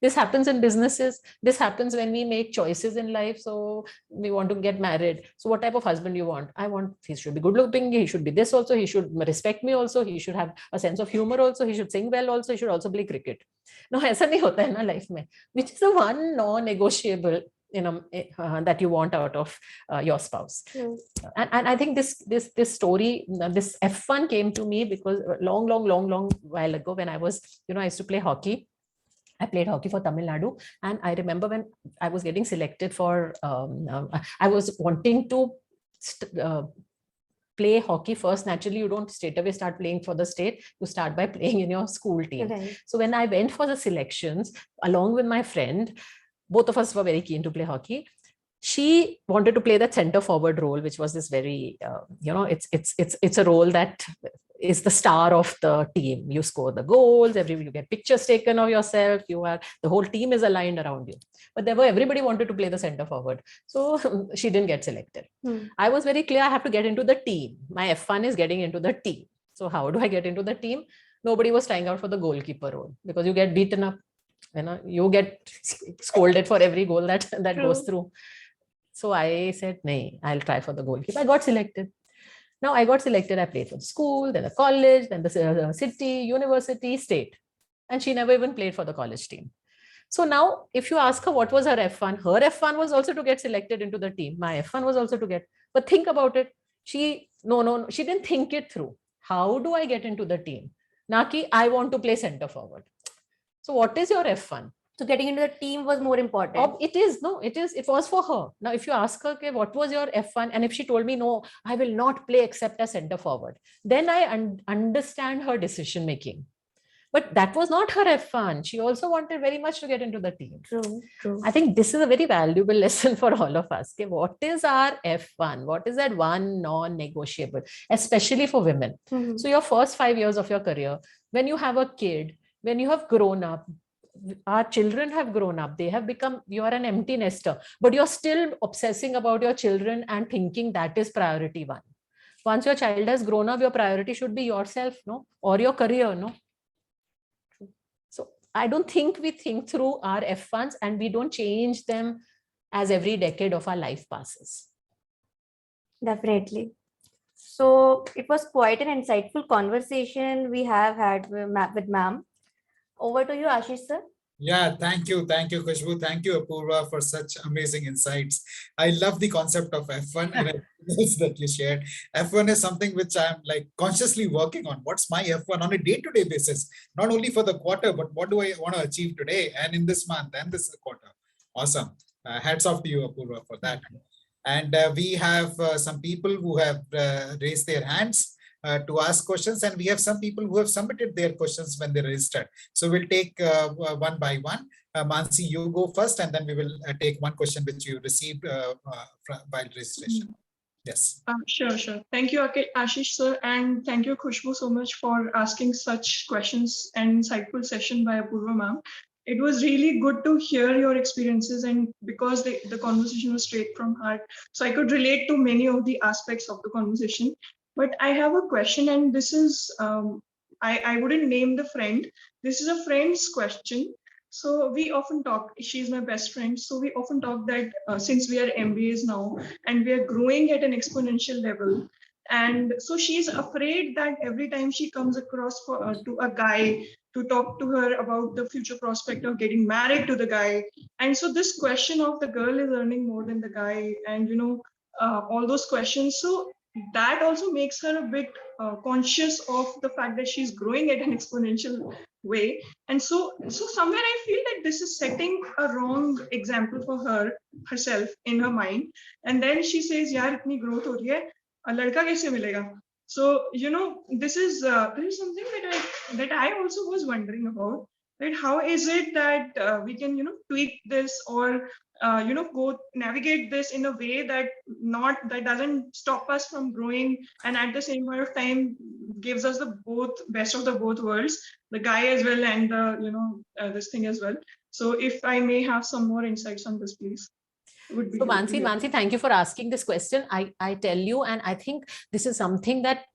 This happens in businesses. This happens when we make choices in life. So we want to get married. So what type of husband do you want? I want, he should be good looking. He should be this also. He should respect me also. He should have a sense of humor also. He should sing well also. He should also play cricket. No, ऐसा नहीं होता है ना life में. Which is the one non-negotiable, that you want out of your spouse. And I think this story, this F1 came to me because long while ago when I was, I used to play hockey. I played hockey for Tamil Nadu, and I remember when I was getting selected for, I was wanting to play hockey first. Naturally, you don't straight away start playing for the state. You start by playing in your school team. Right. So when I went for the selections, along with my friend, both of us were very keen to play hockey. She wanted to play that center forward role, which was this very, it's a role that is the star of the team. You score the goals, you get pictures taken of yourself, the whole team is aligned around you. But everybody wanted to play the center forward. So she didn't get selected. I was very clear, I have to get into the team. My F1 is getting into the team. So how do I get into the team? Nobody was trying out for the goalkeeper role because you get beaten up. You get scolded for every goal that goes through. So I said, "Nahi, I'll try for the goalkeeper." I got selected. Now I got selected. I played for the school, then the college, then the city, university, state. And she never even played for the college team. So now if you ask her what was her F1 was also to get selected into the team. My F1 was also to get, but think about it. She didn't think it through. How do I get into the team? Naki, I want to play center forward. So what is your F1? So getting into the team was more important. It was for her. Now, if you ask her, okay, what was your F1? And if she told me, no, I will not play except as center forward, then I understand her decision making. But that was not her F1. She also wanted very much to get into the team. True, true. I think this is a very valuable lesson for all of us. Okay, what is our F1? What is that one non-negotiable, especially for women? Mhm. So your first 5 years of your career, when you have a kid, when you have grown up, our children have grown up, they have become, you are an empty nester, but you're still obsessing about your children and thinking that is priority one. Once your child has grown up, your priority should be yourself, no, or your career, no. So I don't think we think through our F1s and we don't change them as every decade of our life passes. Definitely. So it was quite an insightful conversation we have had with ma'am. Over to you, Ashish sir. Yeah, thank you, Khushbu. Thank you, Apurva, for such amazing insights. I love the concept of F1 and everything else that you shared. F1 is something which I'm like consciously working on. What's my F1 on a day-to-day basis? Not only for the quarter, but what do I want to achieve today and in this month and this quarter? Awesome. Hats off to you, Apurva, for that. And we have some people who have raised their hands to ask questions, and we have some people who have submitted their questions when they registered. So we'll take one by one. Mansi, you go first, and then we will take one question which you received by registration. Yes. Sure. Thank you, Ashish sir, and thank you, Khushbu, so much for asking such questions and insightful session by Apurva ma'am. It was really good to hear your experiences, and because the conversation was straight from heart, so I could relate to many of the aspects of the conversation. But I have a question, and this is, I wouldn't name the friend. This is a friend's question. So we often talk, she's my best friend. So we often talk that since we are MBAs now and we are growing at an exponential level. And so she's afraid that every time she comes across to a guy to talk to her about the future prospect of getting married to the guy. And so this question of the girl is earning more than the guy and, all those questions. So that also makes her a bit conscious of the fact that she's growing at an exponential way. And so somewhere I feel that this is setting a wrong example for herself in her mind. And then she says, yaar, itni growth ho rahi hai, ladka kaise milega? So, this is something that I also was wondering about, right? How is it that we can, tweak this or, go navigate this in a way that doesn't stop us from growing, and at the same point of time gives us the best of the both worlds, the guy as well and the this thing as well. So if I may have some more insights on this, please. So Mansi, thank you for asking this question. I tell you, and I think this is something that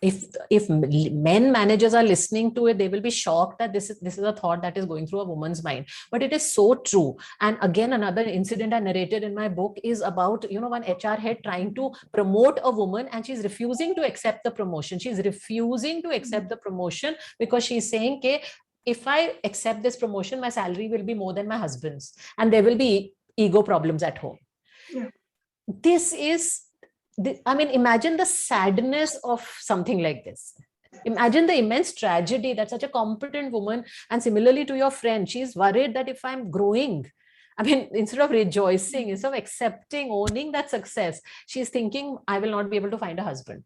if men managers are listening to it, they will be shocked that this is a thought that is going through a woman's mind. But it is so true. And again, another incident I narrated in my book is about, one HR head trying to promote a woman and she's refusing to accept the promotion. She's refusing to accept the promotion because she's saying, okay, if I accept this promotion, my salary will be more than my husband's and there will be ego problems at home. Yeah. This is, I mean, imagine the sadness of something like this. Imagine the immense tragedy that such a competent woman, and similarly to your friend, she's worried that if I'm growing, I mean, instead of rejoicing, instead of accepting, owning that success, she's thinking, I will not be able to find a husband.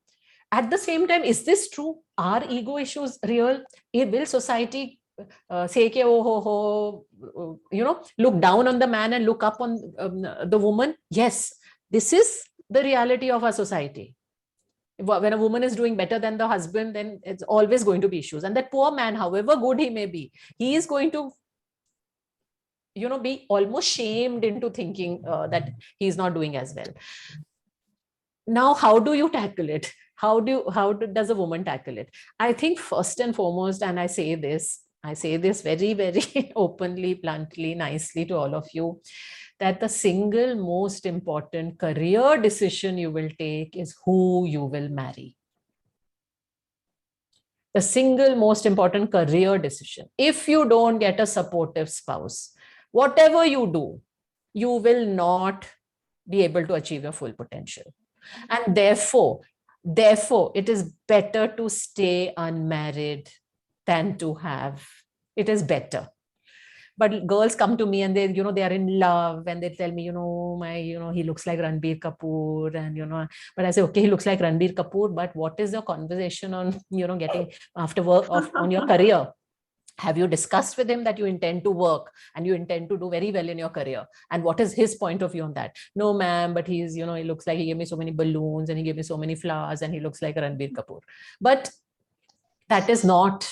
At the same time, is this true? Are ego issues real? Will society say, look down on the man and look up on the woman? Yes, this is the reality of our society. When a woman is doing better than the husband, then it's always going to be issues. And that poor man, however good he may be, he is going to, be almost shamed into thinking that he's not doing as well. Now, how do you tackle it? How does a woman tackle it? I think first and foremost, and I say this very, very openly, bluntly, nicely to all of you, that the single most important career decision you will take is who you will marry. The single most important career decision. If you don't get a supportive spouse, whatever you do, you will not be able to achieve your full potential. And therefore, it is better to stay unmarried than to have. It is better. But girls come to me and they, they are in love and they tell me, he looks like Ranbir Kapoor and, but I say, okay, he looks like Ranbir Kapoor, but what is your conversation on, getting after work on your career? Have you discussed with him that you intend to work and you intend to do very well in your career? And what is his point of view on that? No, ma'am, but he's, he looks like he gave me so many balloons and he gave me so many flowers and he looks like Ranbir Kapoor. But that is not,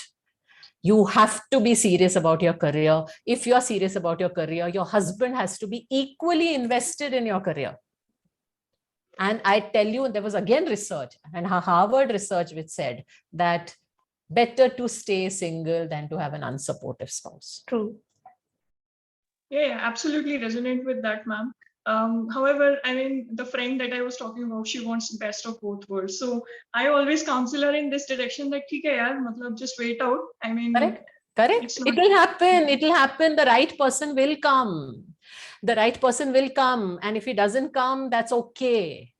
you have to be serious about your career. If you're serious about your career, your husband has to be equally invested in your career. And I tell you, there was again research, and Harvard research, which said that better to stay single than to have an unsupportive spouse. True. Yeah, absolutely resonate with that, ma'am. However, I mean, the friend that I was talking about, she wants best of both worlds. So I always counsel her in this direction that, okay, yaar, matlab, just wait out. I mean, correct. It will happen. It will happen. The right person will come. The right person will come. And if he doesn't come, that's okay.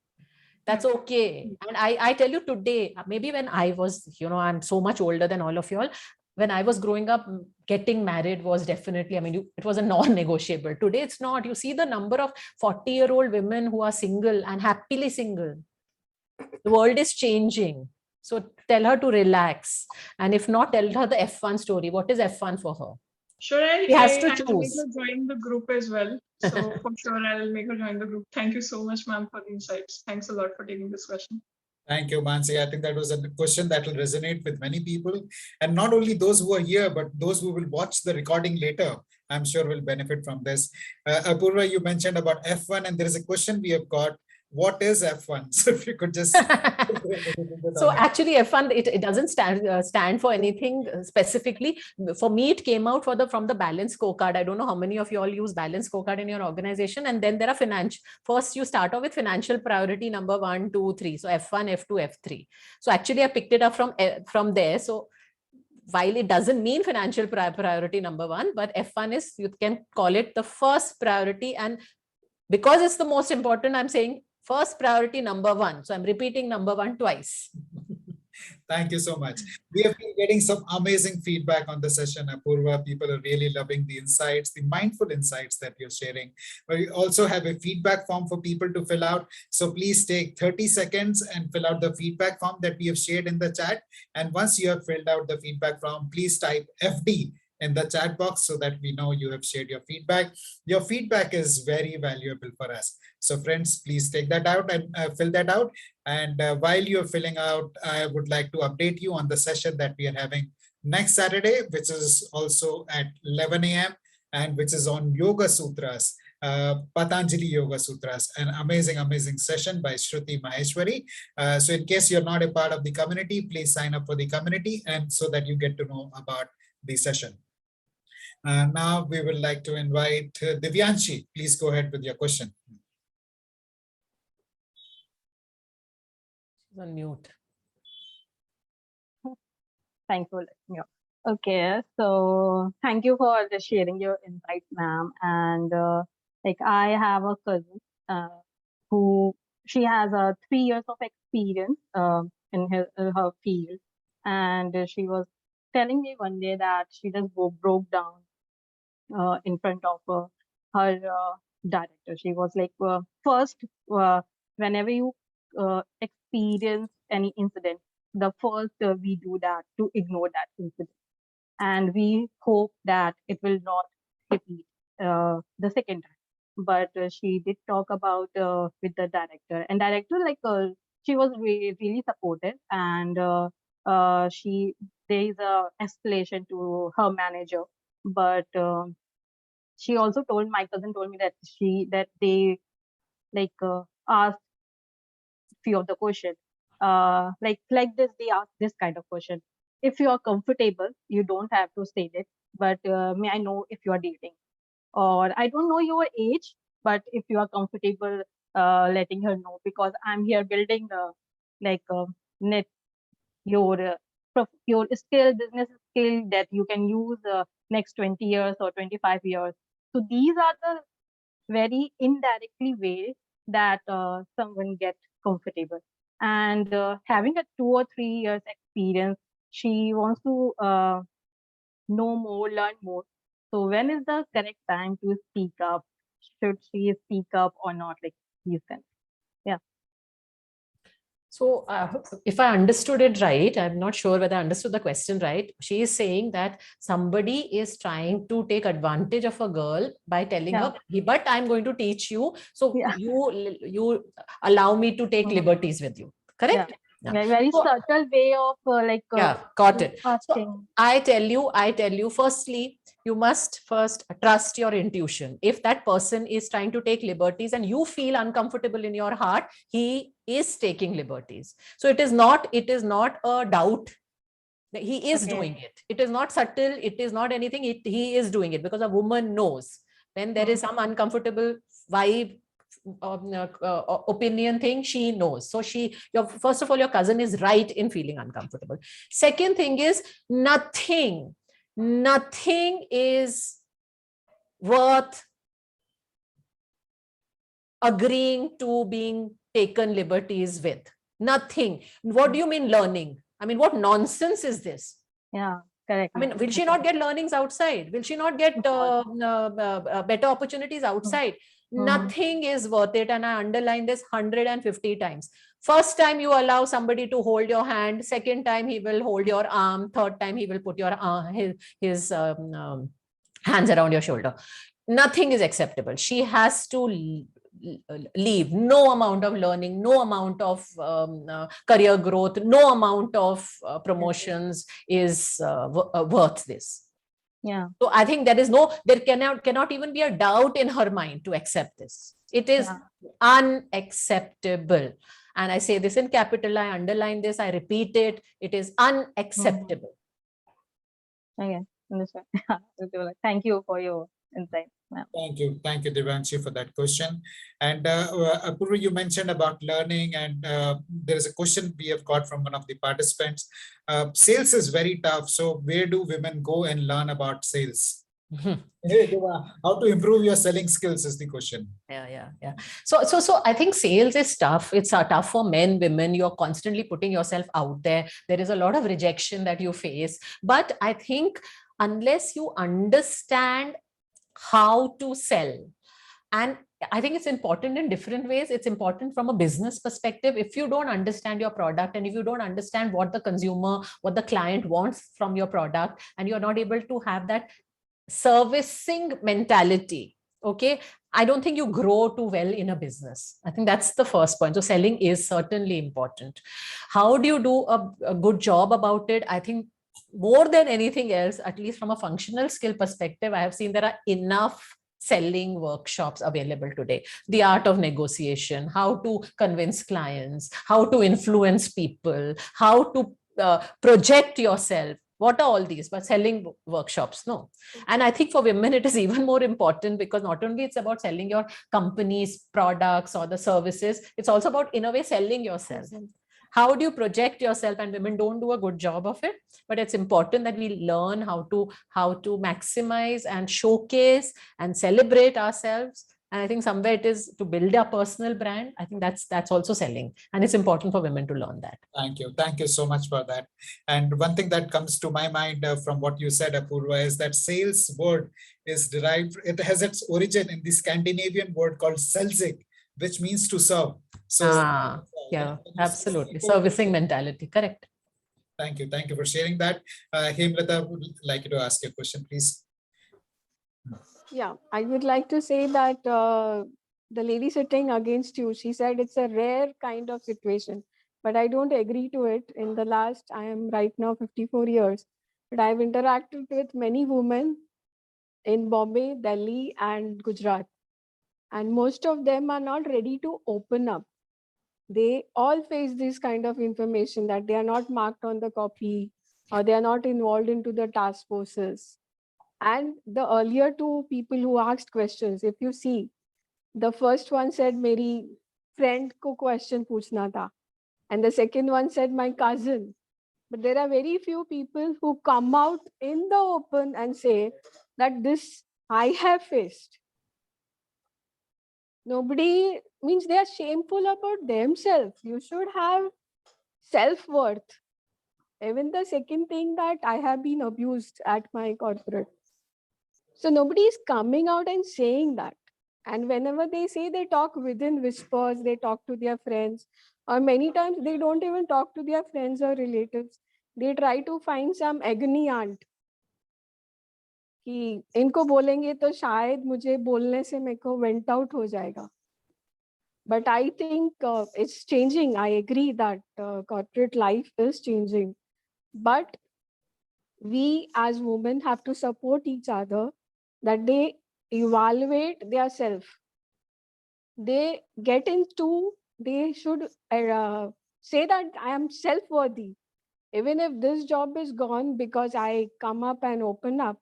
That's okay. And I tell you today, maybe when I was, I'm so much older than all of you all. When I was growing up, getting married was definitely, it was a non-negotiable. Today, it's not. You see the number of 40-year-old women who are single and happily single. The world is changing. So tell her to relax. And if not, tell her the F1 story. What is F1 for her? Sure, She has to I'll make choose. her join the group as well. So for sure, I'll make her join the group. Thank you so much, ma'am, for the insights. Thanks a lot for taking this question. Thank you, Mansi. I think that was a question that will resonate with many people. And not only those who are here, but those who will watch the recording later, I'm sure will benefit from this. Apurva, you mentioned about F1, and there is a question we have got. What is F1? So if you could just... So actually F1, it doesn't stand for anything specifically. For me, it came out from the balance scorecard. I don't know how many of you all use balance scorecard in your organization. And then there are financial. First, you start off with financial priority number 1, 2, 3. So F1, F2, F3. So actually I picked it up from there. So while it doesn't mean financial priority number 1, but F1 is, you can call it the first priority. And because it's the most important, I'm saying first priority number 1. So I'm repeating number 1 twice. Thank you so much. We have been getting some amazing feedback on the session, Apurva. People are really loving the insights, the mindful insights that you're sharing. But we also have a feedback form for people to fill out. So please take 30 seconds and fill out the feedback form that we have shared in the chat. And once you have filled out the feedback form, please type FD in the chat box so that we know you have shared your feedback. Your feedback is very valuable for us. So friends, please take that out and fill that out. And while you're filling out, I would like to update you on the session that we are having next Saturday, which is also at 11 a.m. and which is on Yoga Sutras, Patanjali Yoga Sutras, an amazing session by Shruti Maheshwari. So in case you're not a part of the community, please sign up for the community and so that you get to know about the session. Now we would like to invite Divyanshi. Please go ahead with your question. She's on mute. Thanks for letting me know. Okay, so thank you for sharing your insights, ma'am. And like I have a cousin who she has 3 years of experience in her field, and she was telling me one day that she just broke down in front of her director. She was like, first, whenever you experience any incident, the first we do that to ignore that incident. And we hope that it will not repeat the second time. But she did talk about with the director, and director, like, she was really supportive, and there is a escalation to her manager. But she also told, my cousin told me that they like asked few of the question, like this, they ask this kind of question: if you are comfortable, you don't have to say it, but may I know if you are dating? Or I don't know your age, but if you are comfortable letting her know, because I'm here building net your your skill, business skill that you can use next 20 years or 25 years. So these are the very indirectly way that someone gets comfortable. And having a 2 or 3 years experience, she wants to know more, learn more. So when is the correct time to speak up? Should she speak up or not? Like these kinds. Yeah. So if I understood it right, I'm not sure whether I understood the question right. She is saying that somebody is trying to take advantage of a girl by telling her, but I'm going to teach you. So Yeah. you allow me to take liberties with you. Correct? Yeah. Very So, subtle way of yeah, got it. So asking. I tell you, firstly, you must first trust your intuition. If that person is trying to take liberties and you feel uncomfortable in your heart, he is taking liberties. So it is not a doubt that he is doing it. It is not subtle. It is not anything. He is doing it because a woman knows when there is some uncomfortable vibe, opinion thing, she knows. So first of all, your cousin is right in feeling uncomfortable. Second thing is nothing is worth agreeing to being taken liberties with. Nothing. What do you mean learning? I mean, what nonsense is this? Yeah, correct. I mean, will she not get learnings outside? Will she not get better opportunities outside? Nothing is worth it. And I underline this 150 times. First time you allow somebody to hold your hand. Second time he will hold your arm. Third time he will put your his hands around your shoulder. Nothing is acceptable. She has to leave. No amount of learning, no amount of career growth, no amount of promotions is worth this. Yeah. So I think there cannot even be a doubt in her mind to accept this. It is unacceptable. And I say this in capital, I underline this, I repeat it. It is unacceptable. Okay, understand. Thank you for your insight. Thank you, Devanshi, for that question. And Apurva, you mentioned about learning, and there is a question we have got from one of the participants. Sales is very tough. So where do women go and learn about sales? How to improve your selling skills is the question. Yeah. So I think sales is tough. It's tough for men, women. You're constantly putting yourself out there. There is a lot of rejection that you face. But I think unless you understand how to sell, and I think it's important in different ways. It's important from a business perspective. If you don't understand your product and if you don't understand what the consumer, what the client wants from your product, and you're not able to have that servicing mentality, okay, I don't think you grow too well in a business. I think that's the first point. So selling is certainly important. How do you do a good job about it? I think more than anything else, at least from a functional skill perspective, I have seen there are enough selling workshops available today. The art of negotiation, how to convince clients, how to influence people, how to project yourself. What are all these? But selling workshops, no. And I think for women, it is even more important because not only it's about selling your company's products or the services, it's also about, in a way, selling yourself. How do you project yourself? And women don't do a good job of it, but it's important that we learn how to maximize and showcase and celebrate ourselves. And I think somewhere it is to build a personal brand. I think that's also selling, and it's important for women to learn that. Thank you so much for that. And one thing that comes to my mind from what you said, Apurva, is that sales word is derived. It has its origin in the Scandinavian word called "selvsig," which means to serve. So yeah, absolutely. Servicing mentality, correct. Thank you for sharing that. Hemlata would like you to ask your question, please. Yeah, I would like to say that the lady sitting against you, she said it's a rare kind of situation, but I don't agree to it. In the last, I am right now 54 years, but I've interacted with many women in Bombay, Delhi, and Gujarat, and most of them are not ready to open up. They all face this kind of information that they are not marked on the copy or they are not involved into the task forces. And the earlier two people who asked questions, if you see, the first one said, "Meri friend ko question puchna tha," and the second one said, "My cousin." But there are very few people who come out in the open and say that this I have faced. Nobody means they are shameful about themselves. You should have self-worth. Even the second thing that I have been abused at my corporate. So nobody is coming out and saying that. And whenever they say, they talk within whispers, they talk to their friends. Or many times they don't even talk to their friends or relatives. They try to find some agony aunt कि इनको बोलेंगे तो शायद मुझे बोलने से मेरे को वेंट आउट हो जाएगा. But I think it's changing. I agree that corporate life is changing. But we as women have to support each other, that they evaluate their self. They get into, they should say that I am self-worthy. Even if this job is gone because I come up and open up.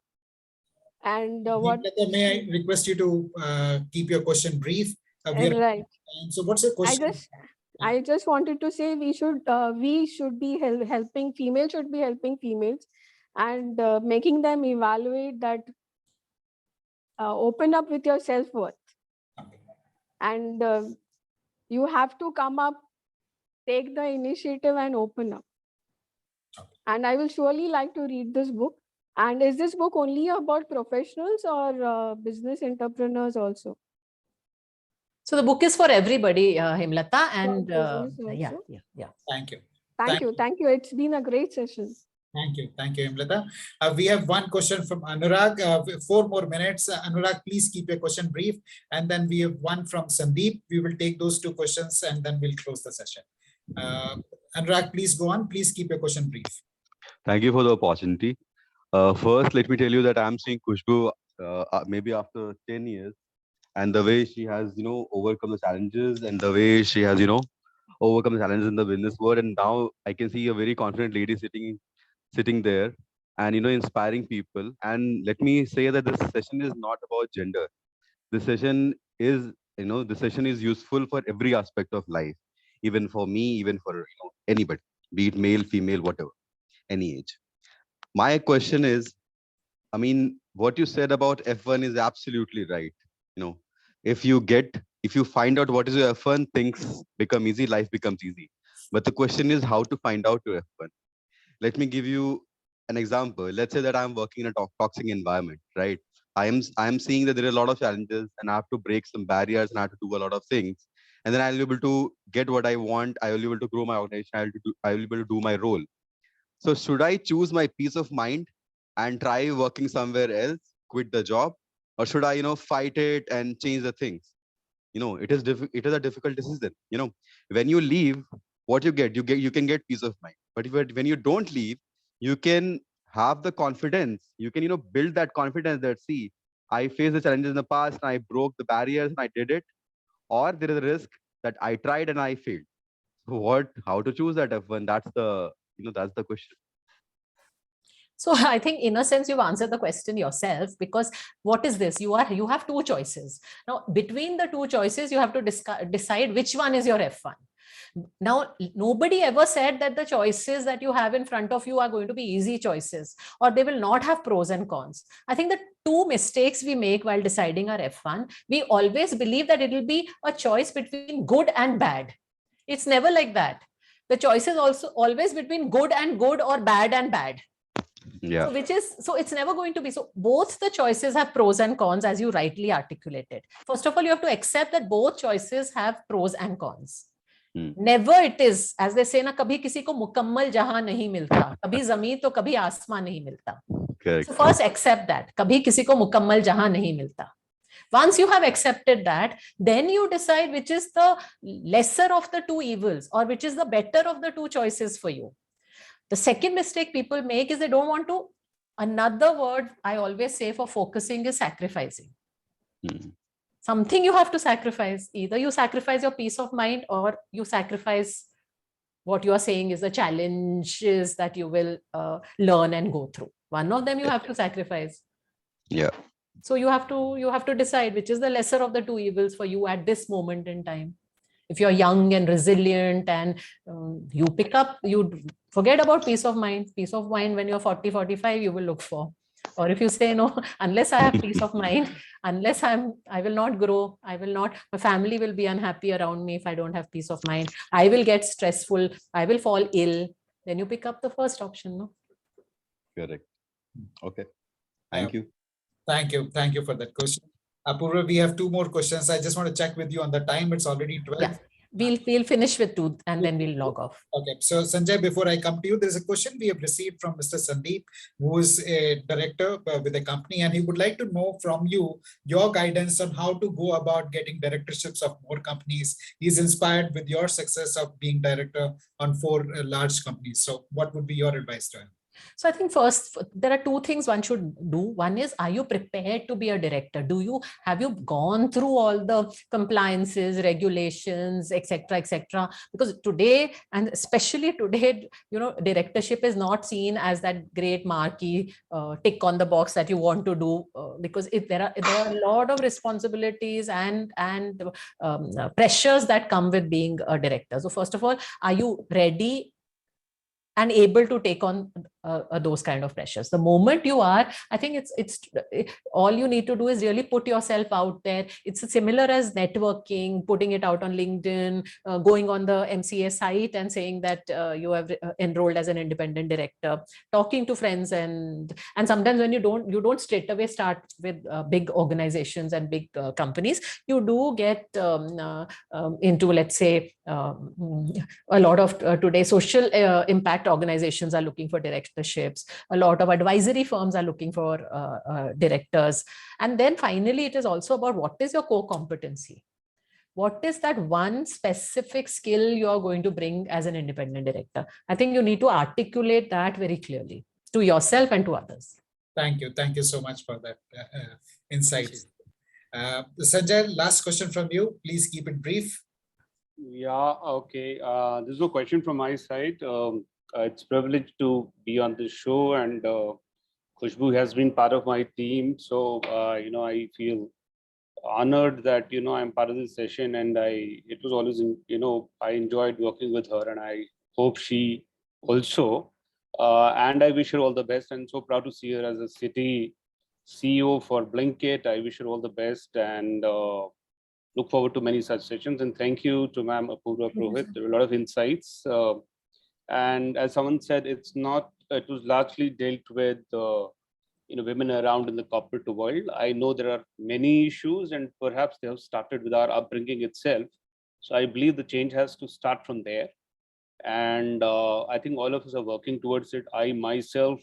And what? May I request you to keep your question brief? Right. So what's your question? I just wanted to say we should be helping, females should be helping females and making them evaluate that, open up with your self-worth. And you have to come up, take the initiative and open up. And I will surely like to read this book. And is this book only about professionals or business entrepreneurs also? So the book is for everybody, Hemlata, and business yeah. Thank you. Thank you. It's been a great session. Thank you, Hemlata. We have one question from Anurag. 4 more minutes. Anurag, please keep your question brief. And then we have one from Sandeep. We will take those 2 questions and then we'll close the session. Anurag, please go on. Please keep your question brief. Thank you for the opportunity. First, let me tell you that I'm seeing Khushbu maybe after 10 years, and the way she has, overcome the challenges, and the way she has, overcome the challenges in the business world. And now I can see a very confident lady sitting there and, inspiring people. And let me say that this session is not about gender. This session is, this session is useful for every aspect of life, even for me, even for anybody, be it male, female, whatever, any age. My question is, I mean, what you said about F1 is absolutely right. If you find out what is your F1, things become easy, life becomes easy. But the question is how to find out your F1. Let me give you an example. Let's say that I'm working in a toxic environment, right? I am seeing that there are a lot of challenges and I have to break some barriers and I have to do a lot of things. And then I'll be able to get what I want. I will be able to grow my organization. I will be able to do my role. So should I choose my peace of mind and try working somewhere else, quit the job, or should I, fight it and change the things? It is a difficult decision. When you leave, what you can get peace of mind. But when you don't leave, you can have the confidence. You can, build that confidence that, see, I faced the challenges in the past and I broke the barriers and I did it. Or there is a risk that I tried and I failed. So how to choose that F1? That's the question. So I think in a sense, you've answered the question yourself, because what is this? You have 2 choices. Now, between the 2 choices, you have to decide which one is your F1. Now, nobody ever said that the choices that you have in front of you are going to be easy choices, or they will not have pros and cons. I think the 2 mistakes we make while deciding our F1, we always believe that it will be a choice between good and bad. It's never like that. The choice is also always between good and good or bad and bad. Yeah. So it's never going to be. So both the choices have pros and cons, as you rightly articulated. First of all, you have to accept that both choices have pros and cons. Never it is, as they say, na kabhi kisi ko mukammal jahan nahi milta, kabhi zameen to kabhi aasman nahi milta. Correct. So first accept that, kabhi kisi ko mukammal jahan nahi milta. Once you have accepted that, then you decide which is the lesser of the 2 evils, or which is the better of the 2 choices for you. The second mistake people make is they don't want to. Another word I always say for focusing is sacrificing. Something you have to sacrifice. Either you sacrifice your peace of mind, or you sacrifice what you are saying is the challenges that you will learn and go through. One of them you have to sacrifice. Yeah. So you have to decide which is the lesser of the 2 evils for you at this moment in time. If you're young and resilient and you forget about peace of mind. Peace of mind when you're 40, 45, you will look for. Or if you say, no, unless I have peace of mind, unless I will not grow, my family will be unhappy around me if I don't have peace of mind. I will get stressful, I will fall ill. Then you pick up the first option, no? Correct. Okay. Thank you. Thank you for that question. Apurva, we have 2 more questions. I just want to check with you on the time. It's already 12. Yeah. We'll finish with two and then we'll log off. Okay, so Sanjay, before I come to you, there's a question we have received from Mr. Sandeep, who is a director with a company, and he would like to know from you your guidance on how to go about getting directorships of more companies. He's inspired with your success of being director on 4 large companies. So what would be your advice to him? So I think first, there are two things one should do. One is, are you prepared to be a director? Have you gone through all the compliances, regulations, etc., etc.? Because today, and especially today, directorship is not seen as that great marquee tick on the box that you want to do, because there are a lot of responsibilities and pressures that come with being a director. So first of all, are you ready and able to take on those kind of pressures? The moment you are, I think all you need to do is really put yourself out there. It's similar as networking, putting it out on LinkedIn, going on the MCA site and saying that you have enrolled as an independent director, talking to friends, and sometimes when you don't straight away start with big organizations and big companies, you do get into, let's say, a lot of today social impact organizations are looking for directorships. A lot of advisory firms are looking for directors. And then finally, it is also about what is your core competency. What is that one specific skill you are going to bring as an independent director? I think you need to articulate that very clearly to yourself and to others. Thank you. Thank you so much for that insight. Sanjay, last question from you. Please keep it brief. Yeah, okay. There's no question from my side. It's a privilege to be on this show, and Khushbu has been part of my team. So, I feel honored that, I'm part of this session, and it was always, I enjoyed working with her, and I hope she also, and I wish her all the best, and so proud to see her as a city CEO for Blinkit. I wish her all the best, and look forward to many such sessions. And thank you to Ma'am APURVA Purohit. There were a lot of insights. And as someone said, it was largely dealt with women around in the corporate world. I know there are many issues, and perhaps they have started with our upbringing itself. So I believe the change has to start from there. And I think all of us are working towards it. I myself,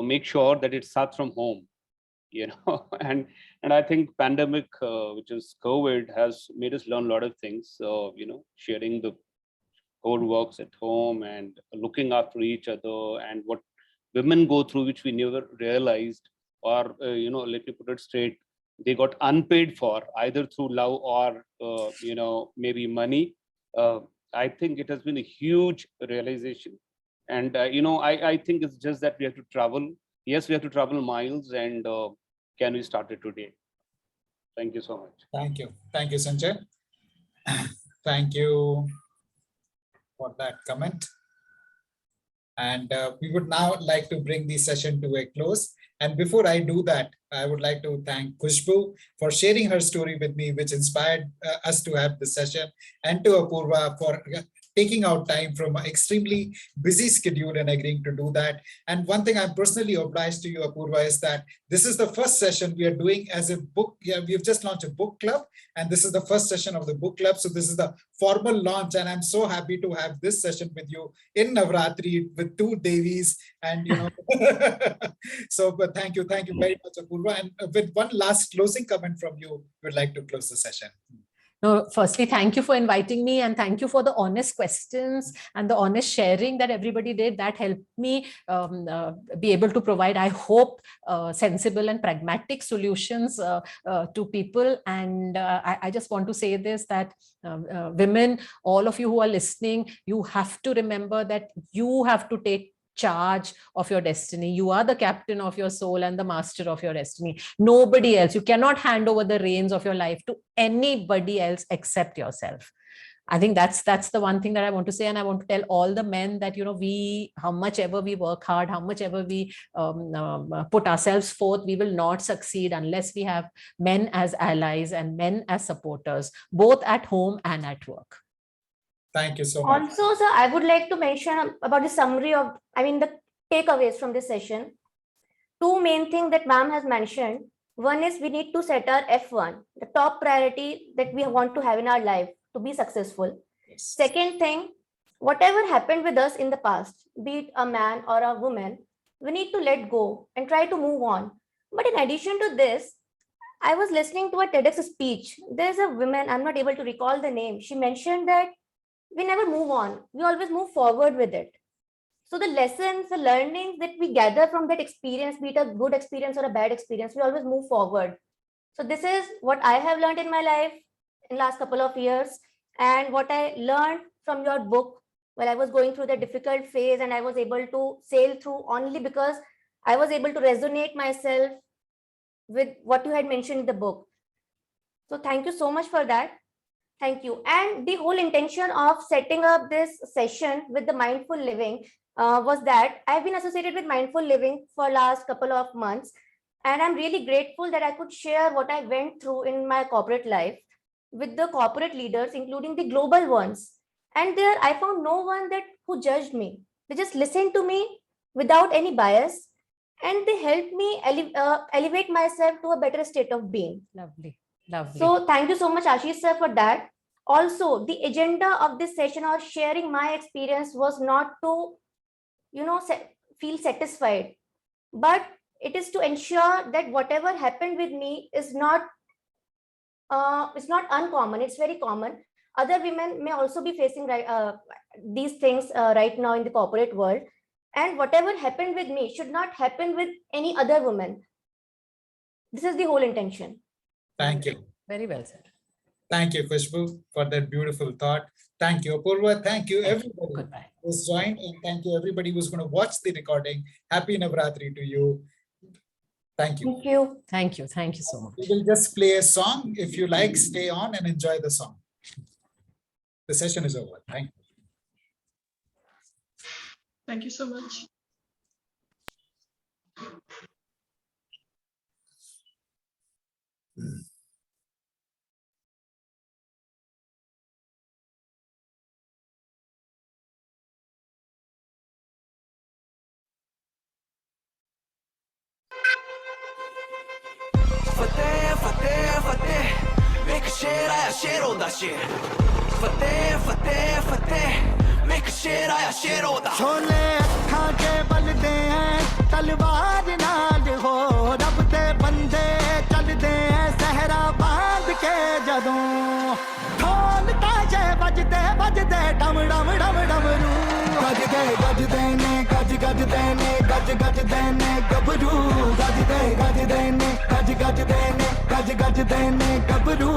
make sure that it starts from home. And I think pandemic, which is COVID, has made us learn a lot of things. So, sharing the core works at home and looking after each other, and what women go through, which we never realized, or, let me put it straight, they got unpaid for, either through love or, maybe money. I think it has been a huge realization. And, I think it's just that we have to travel. Yes, we have to travel miles, and can we start it today? Thank you so much. Thank you. Thank you, Sanjay. Thank you for that comment. And we would now like to bring the session to a close. And before I do that, I would like to thank Khushbu for sharing her story with me, which inspired us to have this session, and to APURVA for taking out time from an extremely busy schedule and agreeing to do that. And one thing I'm personally obliged to you, APURVA, is that this is the first session we are doing as a book. Yeah, we've just launched a book club, and this is the first session of the book club. So this is the formal launch, and I'm so happy to have this session with you in Navratri with 2 Devis. And so, but thank you very much, APURVA. And with one last closing comment from you, we'd like to close the session. No, firstly, thank you for inviting me, and thank you for the honest questions and the honest sharing that everybody did. That helped me be able to provide, I hope, sensible and pragmatic solutions to people. And I just want to say this, that women, all of you who are listening, you have to remember that you have to take charge of your destiny. You are the captain of your soul and the master of your destiny. Nobody else. You cannot hand over the reins of your life to anybody else except yourself. I think that's the one thing that I want to say. And I want to tell all the men that, how much ever we work hard, how much ever we put ourselves forth, we will not succeed unless we have men as allies and men as supporters, both at home and at work. Thank you so much. Also, sir, I would like to mention about the summary of, the takeaways from this session. 2 main things that ma'am has mentioned. One is we need to set our F1, the top priority that we want to have in our life. to be successful. Yes. Second thing, whatever happened with us in the past, be it a man or a woman, we need to let go and try to move on. But in addition to this, I was listening to a TEDx speech. There's a woman, I'm not able to recall the name. She mentioned that we never move on. We always move forward with it. So the lessons, the learnings that we gather from that experience, be it a good experience or a bad experience, we always move forward. So this is what I have learned in my life in last couple of years, and what I learned from your book while I was going through the difficult phase, and I was able to sail through only because I was able to resonate myself with what you had mentioned in the book. So thank you so much for that. Thank you. And the whole intention of setting up this session with the mindful living was that I've been associated with mindful living for last couple of months. And I'm really grateful that I could share what I went through in my corporate life with the corporate leaders, including the global ones. And there I found no one who judged me. They just listened to me without any bias, and they helped me elevate myself to a better state of being. Lovely. Lovely. So thank you so much, Ashish sir, for that. Also, the agenda of this session or sharing my experience was not to, feel satisfied, but it is to ensure that whatever happened with me is not uncommon. It's very common. Other women may also be facing these things right now in the corporate world. And whatever happened with me should not happen with any other woman. This is the whole intention. Thank you. Very well said. Thank you, Khushbu, for that beautiful thought. Thank you, Apurva. Thank you, everybody Goodbye. who's joined, and thank you, everybody who's going to watch the recording. Happy Navratri to you. Thank you. Thank you. Thank you. Thank you so much. We will just play a song. If you like, stay on and enjoy the song. The session is over. Thank you. Thank you so much. Fateh, fateh, fateh, make sher aaya shero da sher. Fateh, fateh, fateh, make sher aaya shero da. Chole अखां के बलदे हैं तलवार नाल हो रब दे बंदे चलदे हैं सहरा बांध के जदों ढोल ताजे बजदे बजदे डम डम डम डमरू गजदे ने गज गजदे ने गज गजदे ने गबरू गजदे ने गज गजदे ने गज गजदे ने गबरू